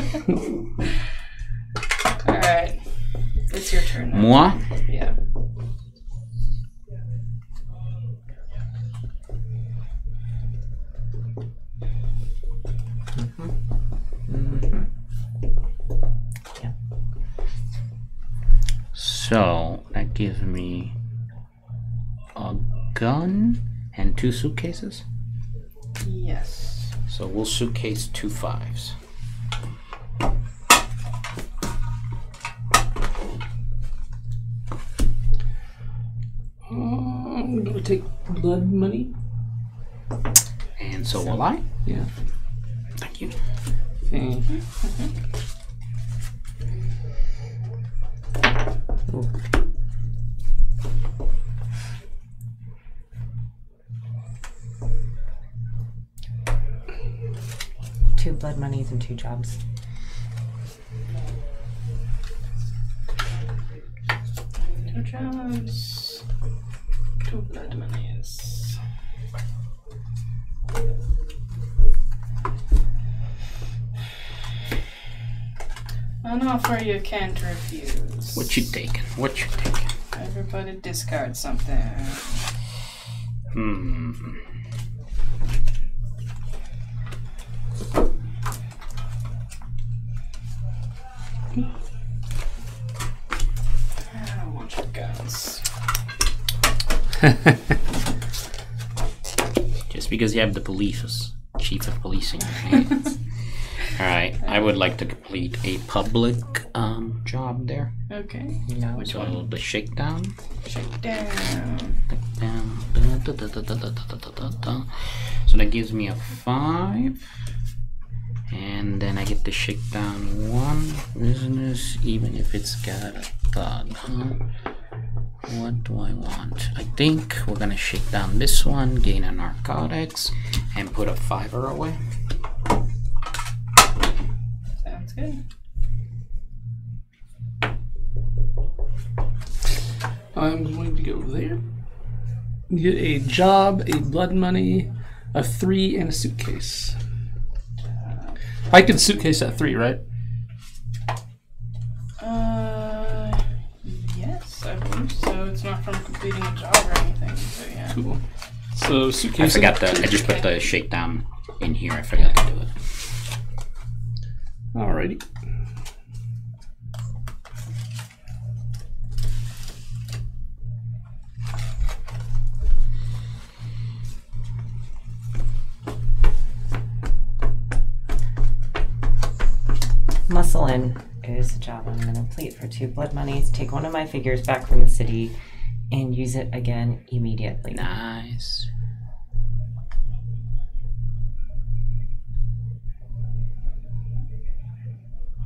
Alright. It's your turn now. Moi? Yeah. So that gives me a gun and 2 suitcases. Yes. So we'll suitcase 2 5s. I'm gonna take blood money. And so will I. Yeah. Thank you. And Two blood monies and 2 jobs. Two jobs. 2 blood monies. An offer you can't refuse. What you taking? What you taking? Everybody discard something. I don't want your guns. Just because you have the police, chief of police in your hands. Alright, I would like to complete a public job there. Okay. Which So one? the shakedown. Down. So that gives me a 5. And then I get to shake down 1 business, even if it's got a thug, huh? What do I want? I think we're gonna shake down this one, gain a narcotics, and put a 5er away. Sounds good. I'm going to go there. Get a job, a blood money, a 3, and a suitcase. I can suitcase at 3, right? Yes, I believe so. It's not from completing a job or anything, so yeah. Cool. So suitcase. I just put the shakedown in here. I forgot to do it. Alrighty. Muscle in is a job I'm going to complete for 2 blood monies. Take one of my figures back from the city and use it again immediately. Nice.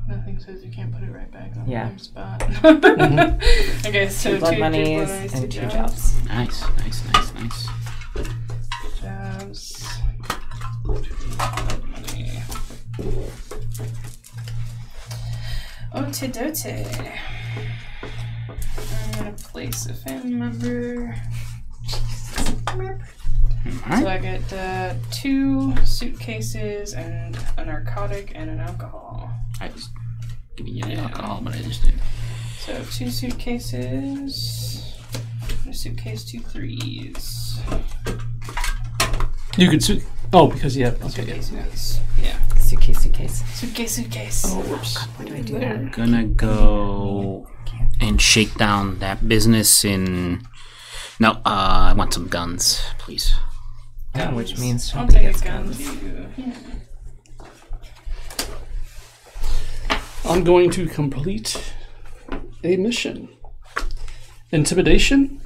Nothing says you can't put it right back on Yeah. the same spot. Okay, so 2 blood 2 monies and 2 jobs. Nice. Jobs. Blood money. Ote-dote. I'm gonna place a family member. So I get 2 suitcases and a narcotic and an alcohol. I was giving you the alcohol, but I just didn't. So 2 suitcases. A suitcase, 2 3s. You could suit. Oh, because you have. Okay, Suitcase. Yeah. Suitcase. Suitcase. Oh, whoops. Why do I do that? Gonna go and shake down that business in. No, I want some guns, please. Oh, which means I'll somebody take gets a gun guns. too. Yeah. I'm going to complete a mission. Intimidation.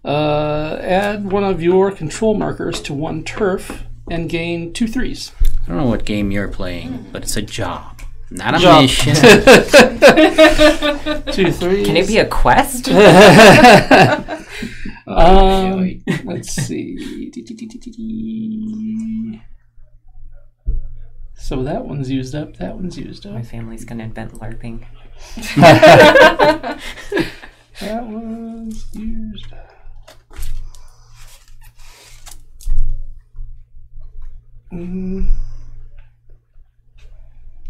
Add one of your control markers to 1 turf and gain 2 3s. I don't know what game you're playing, but it's a job, not a Job. mission. 2 3s. Can it be a quest? Let's see. So that one's used up. That one's used My up. family's going to invent LARPing. That one's used up.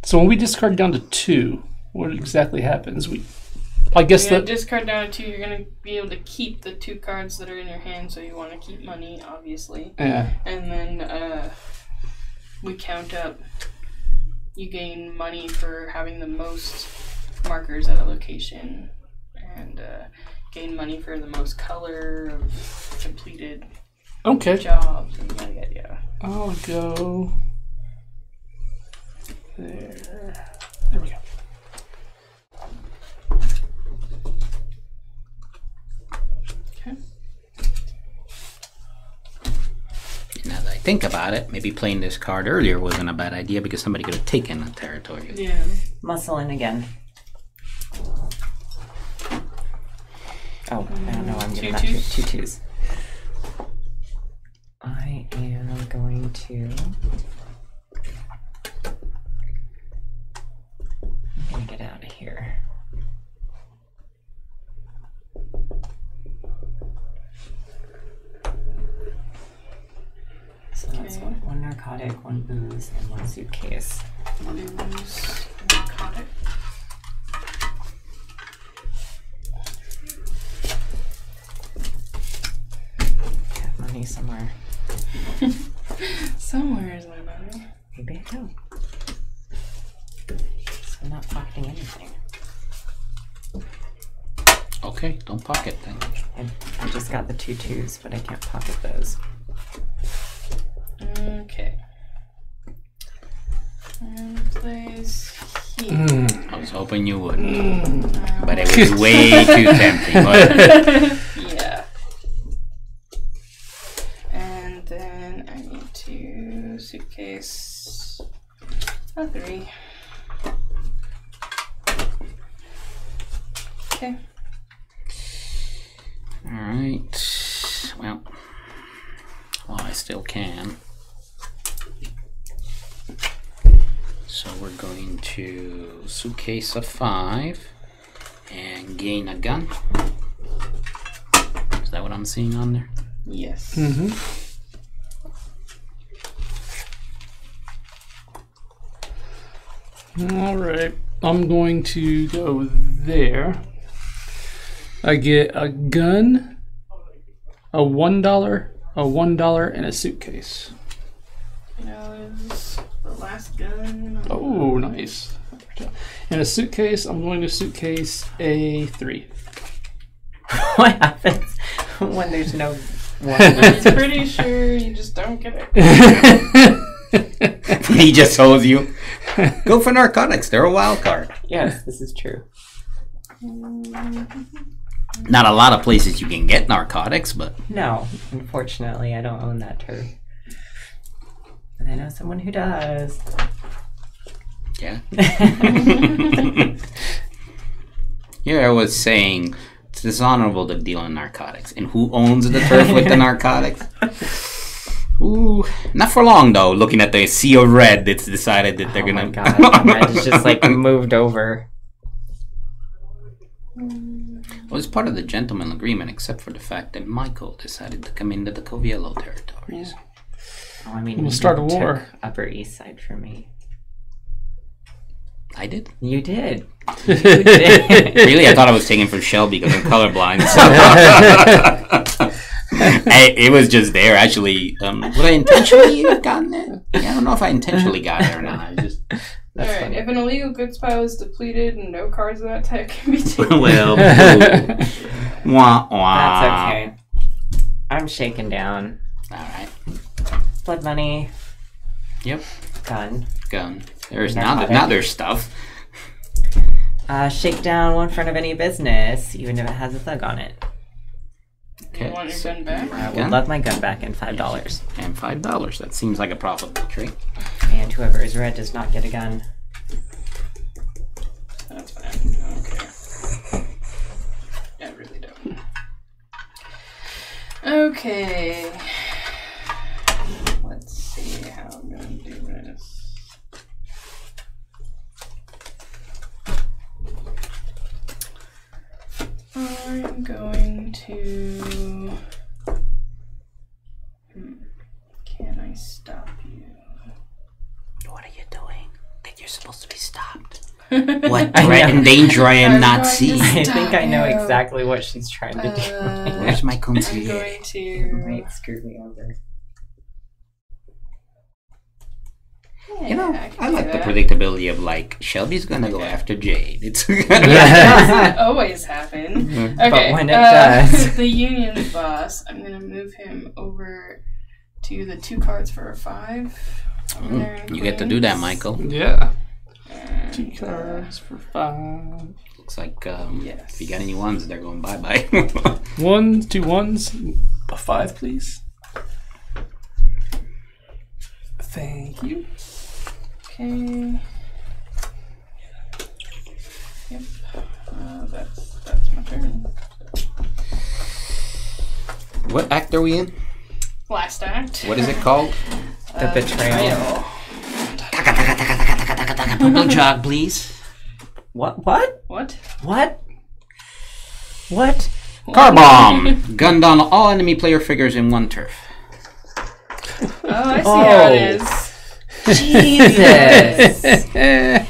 So when we discard down to 2, what exactly happens? I guess You're gonna that. discard down to 2. You're gonna be able to keep the 2 cards that are in your hand, so you want to keep money, obviously. Yeah. And then we count up. You gain money for having the most markers at a location, and gain money for the most color of completed Okay. jobs. And yeah. I'll go there. There we go. Okay. Now that I think about it, maybe playing this card earlier wasn't a bad idea because somebody could have taken the territory. Yeah. Muscle in again. Oh, I don't know. I'm Two getting that twos? 2 2s. I am going to. I'm going to get out of here. So that's Okay. 1 narcotic, 1 booze, and 1 suitcase. Blues, narcotic. Have money somewhere. Somewhere is my money. Maybe I don't. So I'm not pocketing anything. Okay, don't pocket then. I just got the 2 2s, but I can't pocket those. I was hoping you wouldn't. But it was way too tempting. Yeah. And then I need to suitcase a 3. Okay. Alright. Well, I still can. So we're going to suitcase a 5 and gain a gun. Is that what I'm seeing on there? Yes. Mm-hmm. All right. I'm going to go there. I get a gun, a $1, and a suitcase. $2. The last gun. Oh, nice. And a suitcase, I'm going to suitcase a 3. What happens when there's no one? I'm pretty sure you just don't get it. He just told you. Go for narcotics. They're a wild card. Yes, this is true. Not a lot of places you can get narcotics, but No, unfortunately, I don't own that turf. But I know someone who does. yeah. Here I was saying it's dishonorable to deal in narcotics. And who owns the turf with the narcotics? Ooh, not for long though. Looking at the sea of red, it's decided that they're Oh gonna. my god, red is just like moved over. Well, it's part of the gentleman agreement, except for the fact that Michael decided to come into the Coviello territories. Oh, I mean, We'll start a you war. took Upper East Side for me. I did. You did. You did. Really, I thought I was taken for Shelby because I'm colorblind. So. It was just there. Actually, would I intentionally have gotten it? Yeah, I don't know if I intentionally got it or not. I just. Alright, funny. if an illegal goods pile is depleted and no cards of that type can be taken. Well, wah, wah. That's okay. I'm shaken down. All right. Blood money. Yep. Gun. Gun. There's Narcotic. now there's stuff. Shake down one front of any business, even if it has a thug on it. You want your gun back? I will Gun? love my gun back and $5. And $5. That seems like a profitable trade. And whoever is red does not get a gun. That's fine. I don't care. I really don't. Okay. Let's see how I'm gonna do this. I'm going to. Can I stop you? What are you doing? That you're supposed to be stopped. What threat and danger I am I'm not going to seeing. I think I know you. exactly what she's trying to do. Where's my I'm concierge? going It to. might screw me over. Yeah, You know, can I do like the that. predictability of like Shelby's gonna go after Jade. It's Doesn't always happen. But Okay, when it does. the union boss, I'm gonna move him over to the 2 cards for a 5. Over there in You get to do that, Queens. Michael. Yeah. And, 2 cards for 5. Looks like Yes. if you got any ones, they're going bye bye. 1, 2 ones, a 5, please. Thank you. Okay. Yep. That's my turn. What act are we in? Last act. What is it called? The betrayal. Purple jog, please. What? What? What? What? Car bomb. Gun down all enemy player figures in 1 turf. Oh, I see how it is. Jesus! All 2 right,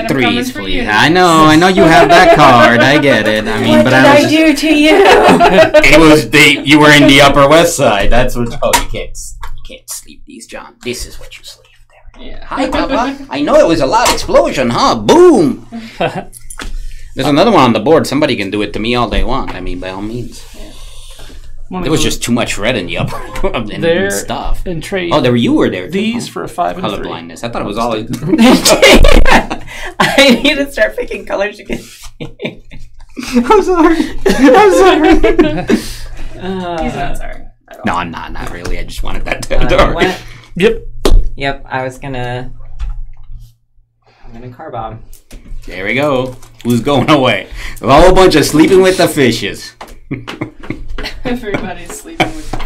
I'm coming threes, for please. you. I know you have that card. I get it. I mean, What but did I I was. do to you? It was you were in the Upper West Side. That's what. Oh, you can't sleep these, John. This is what you sleep there. Yeah. Hi, Papa. I know it was a loud explosion, huh? Boom. There's another one on the board. Somebody can do it to me all they want. I mean, by all means. There was just too much red in the upper and There stuff. and trade. Oh, you were there. Too. These for a 5 and a 3. Colorblindness. I thought it was all. I need to start picking colors again. I'm sorry. I'm sorry. He's not sorry. No, I'm not really. I just wanted that to What? Yep. Yep, I'm gonna car bomb. There we go. Who's going away? A whole bunch of sleeping with the fishes. Everybody's sleeping with the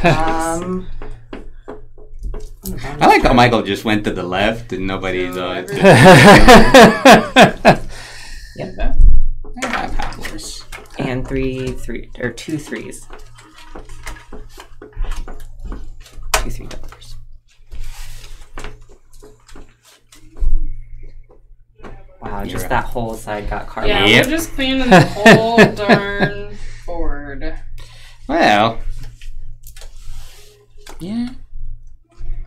I like how Michael just went to the left and nobody's. Yep. And 2 3s. $2 $3. Wow, just that whole side got car Yeah, Yep. we're just cleaning the whole darn board. Well, yeah.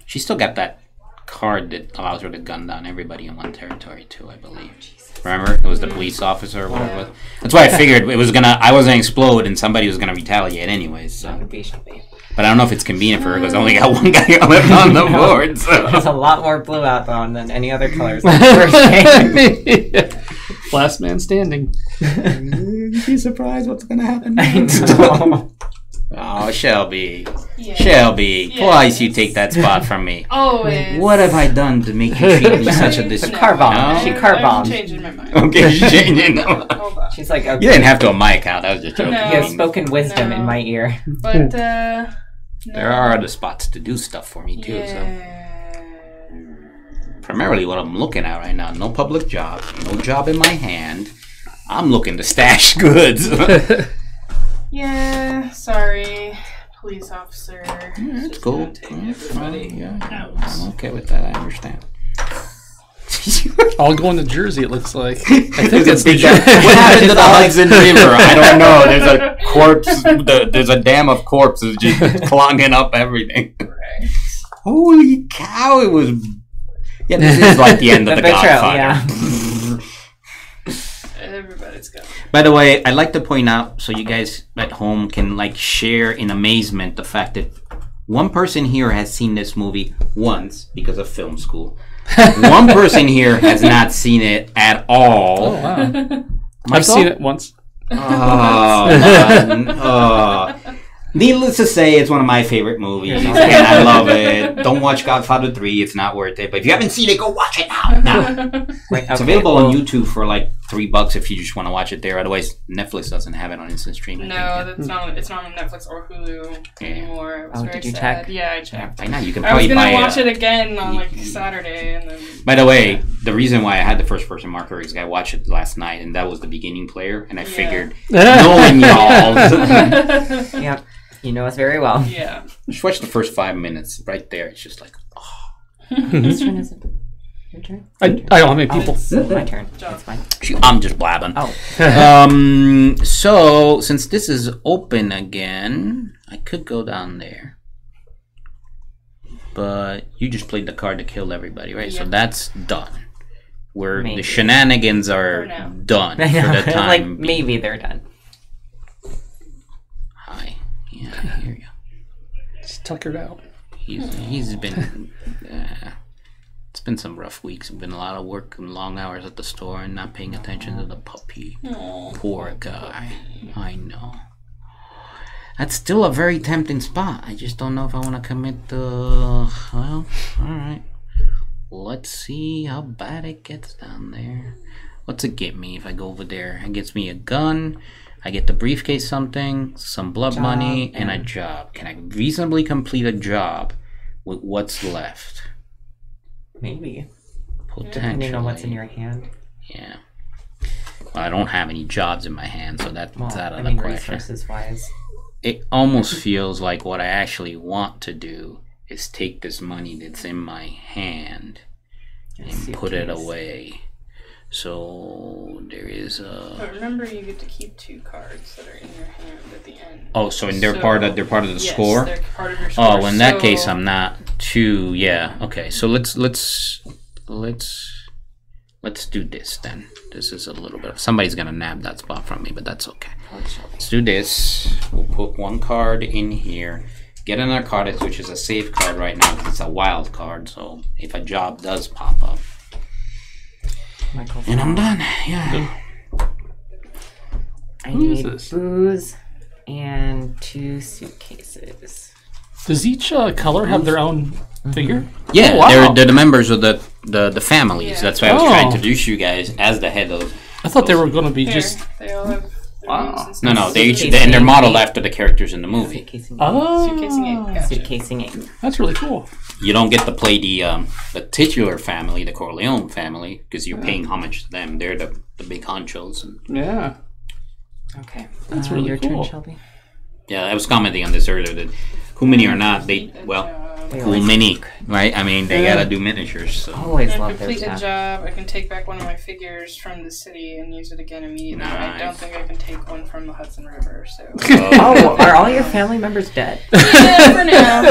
She still got that card that allows her to gun down everybody in one territory too, I believe. Remember? It was the police officer or whatever it was. That's why I figured it was I was gonna explode and somebody was gonna retaliate anyways. So. But I don't know if it's convenient for her because I only got one guy left on the board. So. There's a lot more blue out on than any other colors. Like the first game. Last man standing. You'd be surprised what's gonna happen I next. know. Oh, Shelby. Yeah. Shelby, Yes. twice you take that spot from me. Always. What have I done to make you treat me such a disappointment? car bomb. No? She car bombed. I'm changing my mind. Okay, she's changing. Hold on. She's like, okay. You didn't have to on my account. I was just joking. No. You have spoken wisdom No. in my ear. But, There are other spots to do stuff for me too. So primarily, what I'm looking at right now: no public job, no job in my hand. I'm looking to stash goods. Yeah, sorry, police officer. That's Just cool. gonna take everybody Yeah, out. I'm okay with that. I understand. All going to Jersey, it looks like. I think There's a it's big the guy. What happened to the Hudson River? I don't know. There's a corpse. There's a dam of corpses just clogging up everything. Right. Holy cow! It was. Yeah, this is like the end of the betrayal, Godfather. yeah. Everybody's going. By the way, I'd like to point out so you guys at home can like share in amazement the fact that one person here has seen this movie once because of film school. One person here has not seen it at all. Oh, wow. Michael? I've seen it once. Needless to say, it's one of my favorite movies, and I love it. Don't watch Godfather 3; it's not worth it. But if you haven't seen it, go watch it now. Wait, It's available on YouTube for like $3 if you just want to watch it there. Otherwise, Netflix doesn't have it on instant streaming. No, that's not. It's not on Netflix or Hulu anymore. It was Oh, very did you sad. check? Yeah, I checked. By now, you can I was probably gonna buy watch it again on like Saturday, and then. By the way, the reason why I had the first-person marker is I watched it last night, and that was the beginning player, and I figured, knowing y'all, Yep. You know us very well. Yeah. just watch the first 5 minutes. Right there, it's just like, oh. Whose turn is it? Your turn? I don't have many people. It's my turn. That's fine. I'm just blabbing. Oh. So since this is open again, I could go down there. But you just played the card to kill everybody, right? So Yep. that's done. Where Maybe. the shenanigans are For now. done I for know. the time like, being. maybe they're done. Hi. Yeah, I hear you. It's tuckered out. He's been. It's been some rough weeks. It's been a lot of work and long hours at the store and not paying attention to the puppy. Aw. Poor guy. I know. That's still a very tempting spot. I just don't know if I want to commit the. Well, alright. Let's see how bad it gets down there. What's it get me if I go over there? It gets me a gun. I get the briefcase something, some blood money, and a job. Can I reasonably complete a job with what's left? Maybe. Potentially. Depending on what's in your hand. Yeah. Well, I don't have any jobs in my hand, so that's Well, out of I the mean, question. resources wise. It almost feels like what I actually want to do is take this money that's in my hand and put it away. So there is But remember, you get to keep 2 cards that are in your hand at the end. Oh, so and they're part of the Yes, score. they're part of your score. Oh, well, in that So- case, I'm not too. Yeah. Okay. So let's let's do this then. This is a little bit. Somebody's gonna nab that spot from me, but that's okay. Let's do this. We'll put one card in here. Get a narcotics, which is a safe card right now because it's a wild card. So if a job does pop up, and I'm done. Yeah. I need booze and 2 suitcases. Does each color have their own figure? Yeah, Oh, wow. they're the members of the families. Yeah. That's why I was trying to introduce you guys as the head of. I thought they were going to be Here, just. they all have their names and No, stuff. they each and they're modeled after the characters in the movie. Suitcasing. Oh, Suitcasing 8. Gotcha. Suitcasing 8. that's really cool. You don't get to play the titular family, the Corleone family, because you're paying homage to them. They're the big honchos. And, Yeah. Okay. That's really your cool. turn, Shelby. yeah, I was commenting on this earlier that who many or not, they cool mini, right? I mean, they gotta do miniatures. So. Always I love their complete a stuff. job. I can take back one of my figures from the city and use it again immediately. I don't Nice. think I can take one from the Hudson River. So Oh, are all your family members dead? yeah, for now.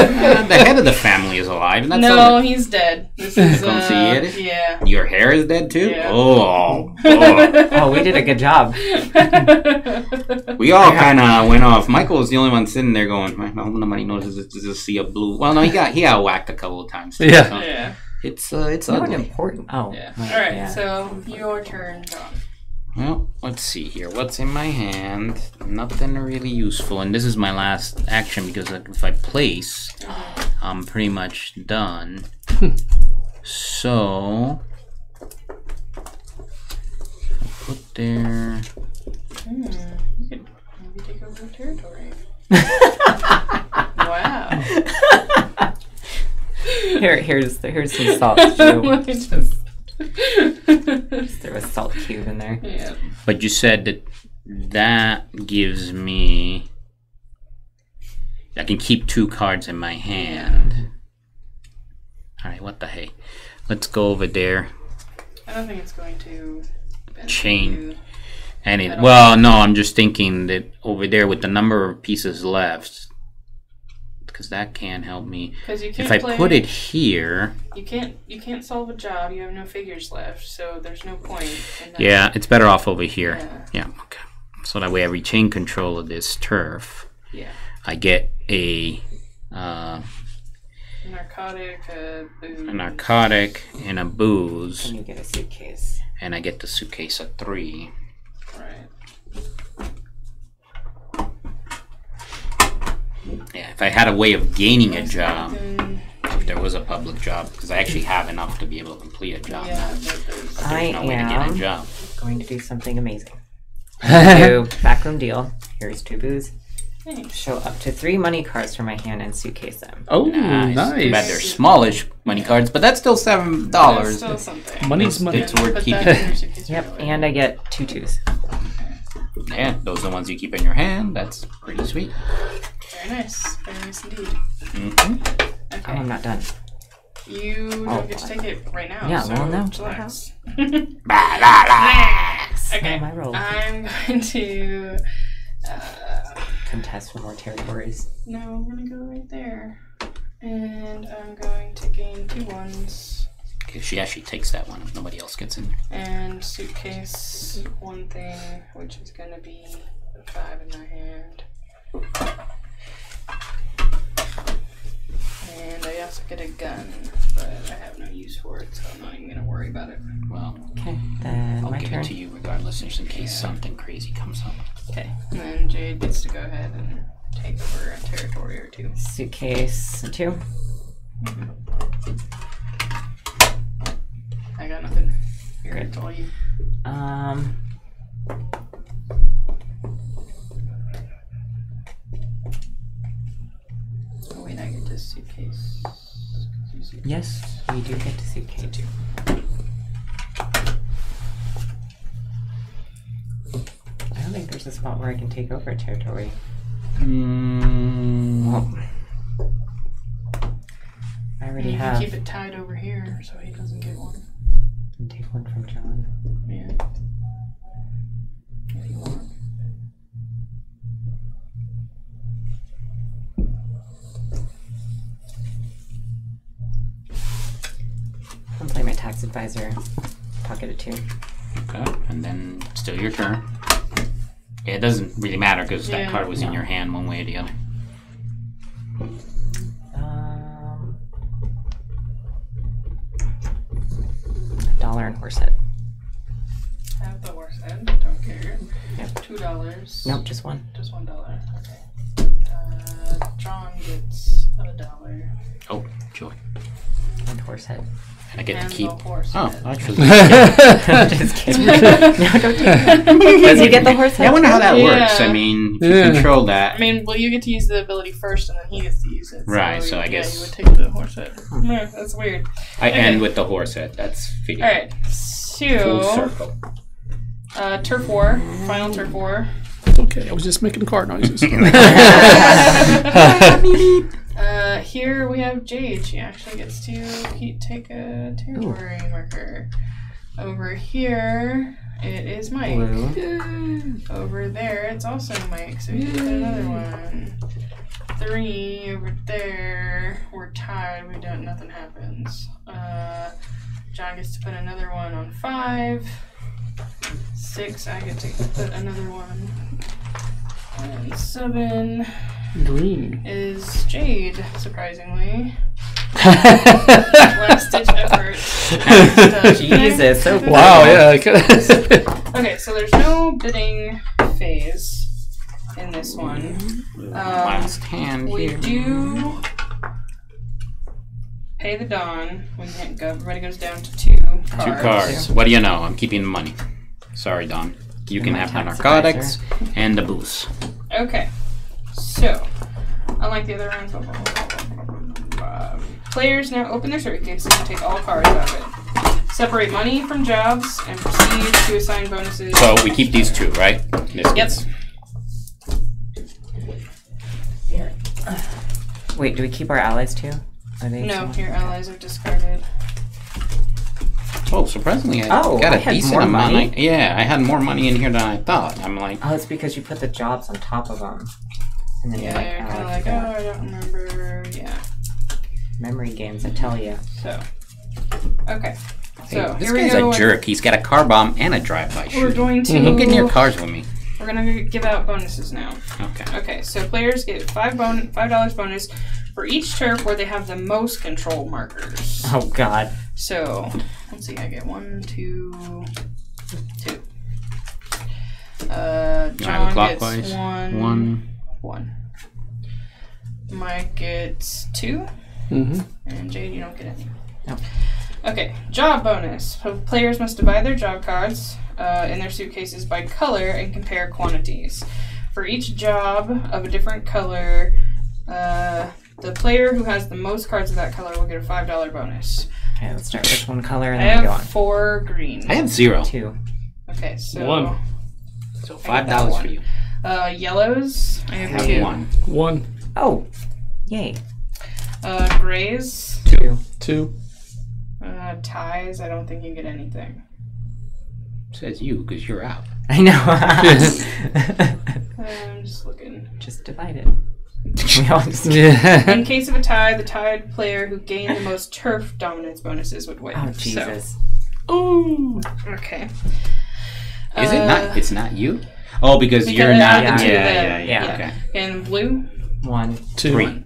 The head of the family is alive, and that's No, all. he's dead. This is Come see it? yeah. Your hair is dead too. Yeah. Oh. Oh, we did a good job. We all kind of went off. Michael was the only one sitting there going, "Well, nobody notices to just see a blue." Well, no, he got whacked a couple of times. Too, Yeah. so Yeah. It's Not ugly. important. Oh. Yeah. right, All right. yeah. So your turn, John. Well, let's see here. What's in my hand? Nothing really useful. And this is my last action because if I place, I'm pretty much done. So, put there. You could maybe take over the territory. Wow. Here's some salt too. Let me just. There was salt cube in there. Yeah. But you said that gives me. I can keep 2 cards in my hand. Alright, what the hey? Let's go over there. I don't think it's going to benefit Chain. you. And it, well, no, I'm just thinking that over there with the number of pieces left, because that can't help me. 'Cause you can't If I play- put it here, You can't solve a job. You have no figures left, so there's no point. In that. yeah, it's better off over here. Yeah. Yeah, okay. So that way I retain control of this turf. Yeah. I get a Narcotic, booze. a narcotic and a booze, And you get a suitcase. and I get the suitcase of 3. Right. Yeah, if I had a way of gaining a job, Then, if there was a public job, because I actually have enough to be able to complete a job. yeah, but there's. But there's no way to get a job. Going to do something amazing. Do backroom deal. Here's 2 booze. Thanks. Show up to 3 money cards from my hand and suitcase them. Oh, Too bad nice. they're smallish money cards, but that's still $7. That's still something. Money's money. It's worth Put keeping. that in your suitcase Yep, right away. and I get 2 twos. Yeah, those are the ones you keep in your hand. That's pretty sweet. Very nice. Very nice indeed. Mm-hmm. Oh, Okay. I'm not done. You don't get to take it right now. Yeah, so well, no. relax. Okay. My roll. I'm going to. Contest for more territories. No, I'm gonna go right there, and I'm going to gain 2 ones Okay, she actually takes that one if nobody else gets in there. and suitcase 1 thing, which is gonna be a 5 in my hand. And I also get a gun, but I have no use for it, so I'm not even gonna worry about it. Well, Okay, then I'll my give turn. it to you regardless, just in case something crazy comes up. Okay. And then Jade gets to go ahead and take over a territory or 2. Suitcase 2. I got nothing. Here, Good. it's all you. Oh wait, I get this suitcase. Yes, we do get to suitcase 2. I don't think there's a spot where I can take over a territory. Oh. I already You can have. keep it tied over here so he doesn't get one. And take one from John. Yeah. If you want. I'm playing my tax advisor. pocket a 2. Okay, and then still your turn. Yeah, it doesn't really matter because that card was in your hand one way or the other. $1 and horse head. Have the horse head. Don't care. Yep. $2. Nope, just one. Just $1. Okay. John gets $1. Oh, joy. And horse head. And I get And to keep. the horse Oh, head. actually. Just kidding. No, don't do it. Does he get the horse head? Yeah, I wonder how that Yeah. works. I mean, if you control that. I mean, well, you get to use the ability first, and then he gets to use it. Right, so I yeah, guess- you would take the horse head. Yeah, that's weird. I Okay. end with the horse head. That's fitting. All right, Full so circle. turf war, final turf war. It's okay. I was just making card noises. Here we have Jade. She actually gets to take a territory marker. Over here, it is Mike. Blue. Over there, it's also Mike, so you get another one. 3 over there. We're tied. We don't. Nothing happens. John gets to put another one on 5. 6. I get to put another one. And 7 Green. is Jade. Surprisingly, last ditch effort. Jesus. So Wow, yeah. Okay, so there's no bidding phase in this one. Last hand We here. do pay the Dawn. We can't go. Everybody goes down to 2 cards. 2 cards. What do you know? I'm keeping the money. Sorry, Don. You can My have the tax narcotics and the booze. Okay, so unlike the other rounds, players now open their suitcases and take all cards out of it. Separate money from jobs and proceed to assign bonuses. So we keep these 2, right? This gets- Wait, do we keep our allies too? Are they? No, your allies are discarded. Oh, surprisingly, I Oh, got I a had decent more amount. money. Yeah, I had more money in here than I thought. I'm like, Oh, it's because you put the jobs on top of them. And then Yeah, you're you're like, kind of oh, I like, forgot. oh, I don't remember. Yeah. Memory games, I tell you. So, okay. hey, So this here we guy's go. a jerk. He's got a car bomb and a drive-by We're shooting. going to. Don't get in your cars with me. We're gonna give out bonuses now. Okay. Okay, so players get $5 bonus for each turf where they have the most control markers. Oh, God. So let's see, I get 1, 2, 2. John clockwise. gets 1, 1. Mike gets 2, and Jade, you don't get any. No. Okay, job bonus. So players must divide their job cards in their suitcases by color and compare quantities. For each job of a different color, the player who has the most cards of that color will get a $5 bonus. Okay, let's start with one color and I then we go on. have 4 green. I have 0. 2. Okay, so 1. So I got that $5 for one. you. Yellows, I I have have 2. 1. 1, Oh, yay. Grays, 2. 2. ties, I don't think you get anything. Says you, because you're out. I know. I'm just looking. Just divide it. We all just... Yeah. In case of a tie, the tied player who gained the most turf dominance bonuses would win. Oh, Jesus. Ooh. Okay. Is it not? It's not you? Oh, because you're Because not. the two Yeah, of them, yeah, yeah. yeah. Okay. And blue? 1. 2. 3.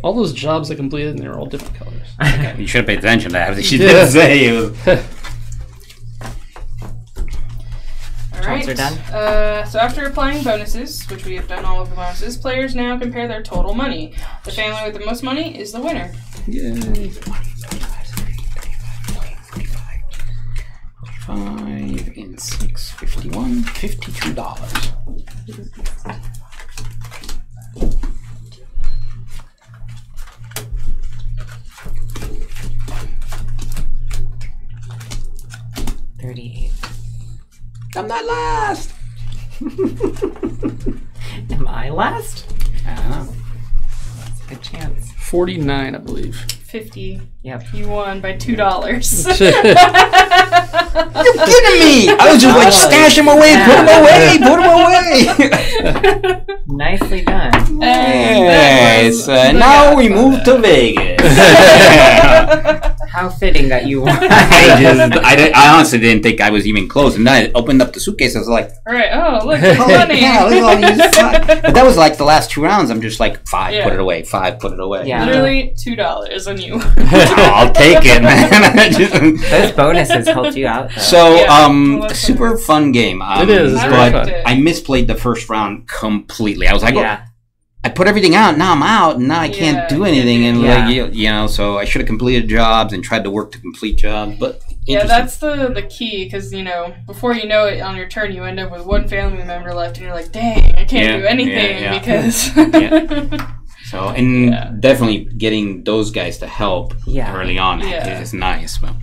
All those jobs I completed, and they were all different colors. You should have paid attention to that. She Yeah. didn't say it was. All right. Jobs are done. So after applying bonuses, which we have done all of the bonuses, players now compare their total money. The family with the most money is the winner. Yay. 5 and 6, 51, $52. I'm not last. Am I last? I don't know. That's a good chance. 49, I believe. 50. Yep. You won by $2. You're kidding me! I was just like, stash him away, put him away, put him away. Nicely done. Yes, now we move to Vegas. How fitting that you won. I honestly didn't think I was even close. And then I opened up the suitcase. I was like, All right. Oh, look, it's money. yeah, look at all these five. But that was like the last 2 rounds. I'm just like, 5, Yeah. put it away. 5, put it away. Yeah. Literally $2 on you. I'll take it, man. Those bonuses helped you out, though. So, Yeah. Well, that's super nice. fun game. It is. It's I very liked fun. it. I misplayed the first round completely. I was like, Yeah. I put everything out. Now I'm out, and now I can't Yeah, do can't anything. do And anything. like you know, so I should have completed jobs and tried to work to complete jobs. But Yeah, interesting. that's the key, because, you know, before you know it, on your turn, you end up with one family member left, and you're like, dang, I can't Yeah, do anything, yeah, yeah. because... So and Yeah. definitely getting those guys to help Yeah. early on Yeah. is nice. But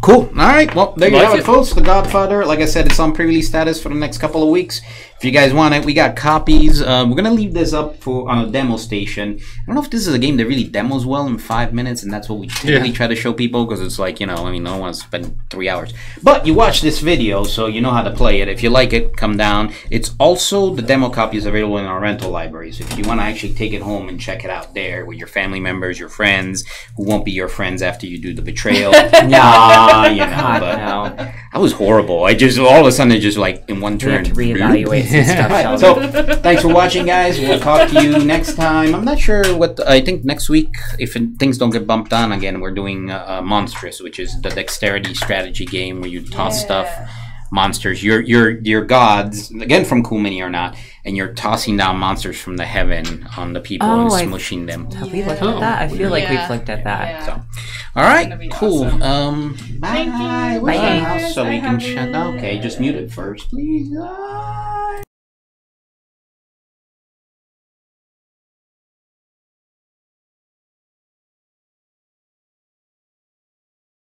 cool. All right. Well, there you Like have it, it. folks. The Godfather. Like I said, it's on pre-release status for the next couple of weeks. If you guys want it, we got copies. We're gonna leave this up on a demo station. I don't know if this is a game that really demos well in 5 minutes, and that's what we typically try to show people, because it's like, you know, I mean, no one wants to spend 3 hours. But you watch this video, so you know how to play it. If you like it, come down. It's also, the demo copy is available in our rental library. So if you want to actually take it home and check it out there with your family members, your friends, who won't be your friends after you do the betrayal. Nah, you know, God, but no. that was horrible. I just, all of a sudden, it just like in one We turn. have to reevaluate some stuff, Right, Sheldon. so thanks for watching, guys. We'll talk to you next time. I'm not sure what I think next week, if things don't get bumped on again, we're doing Monstrous, which is the dexterity strategy game where you toss stuff, monsters. You're gods again from Cool Mini or not, and you're tossing down monsters from the heaven on the people and Oh, smushing them. Have we looked at that? I feel like we've looked at that. Yeah. So, all right, gonna be cool. awesome. Bye. Thank you. Where's Bye. my mouse so I we can have shut. it. Okay, just mute it first, please.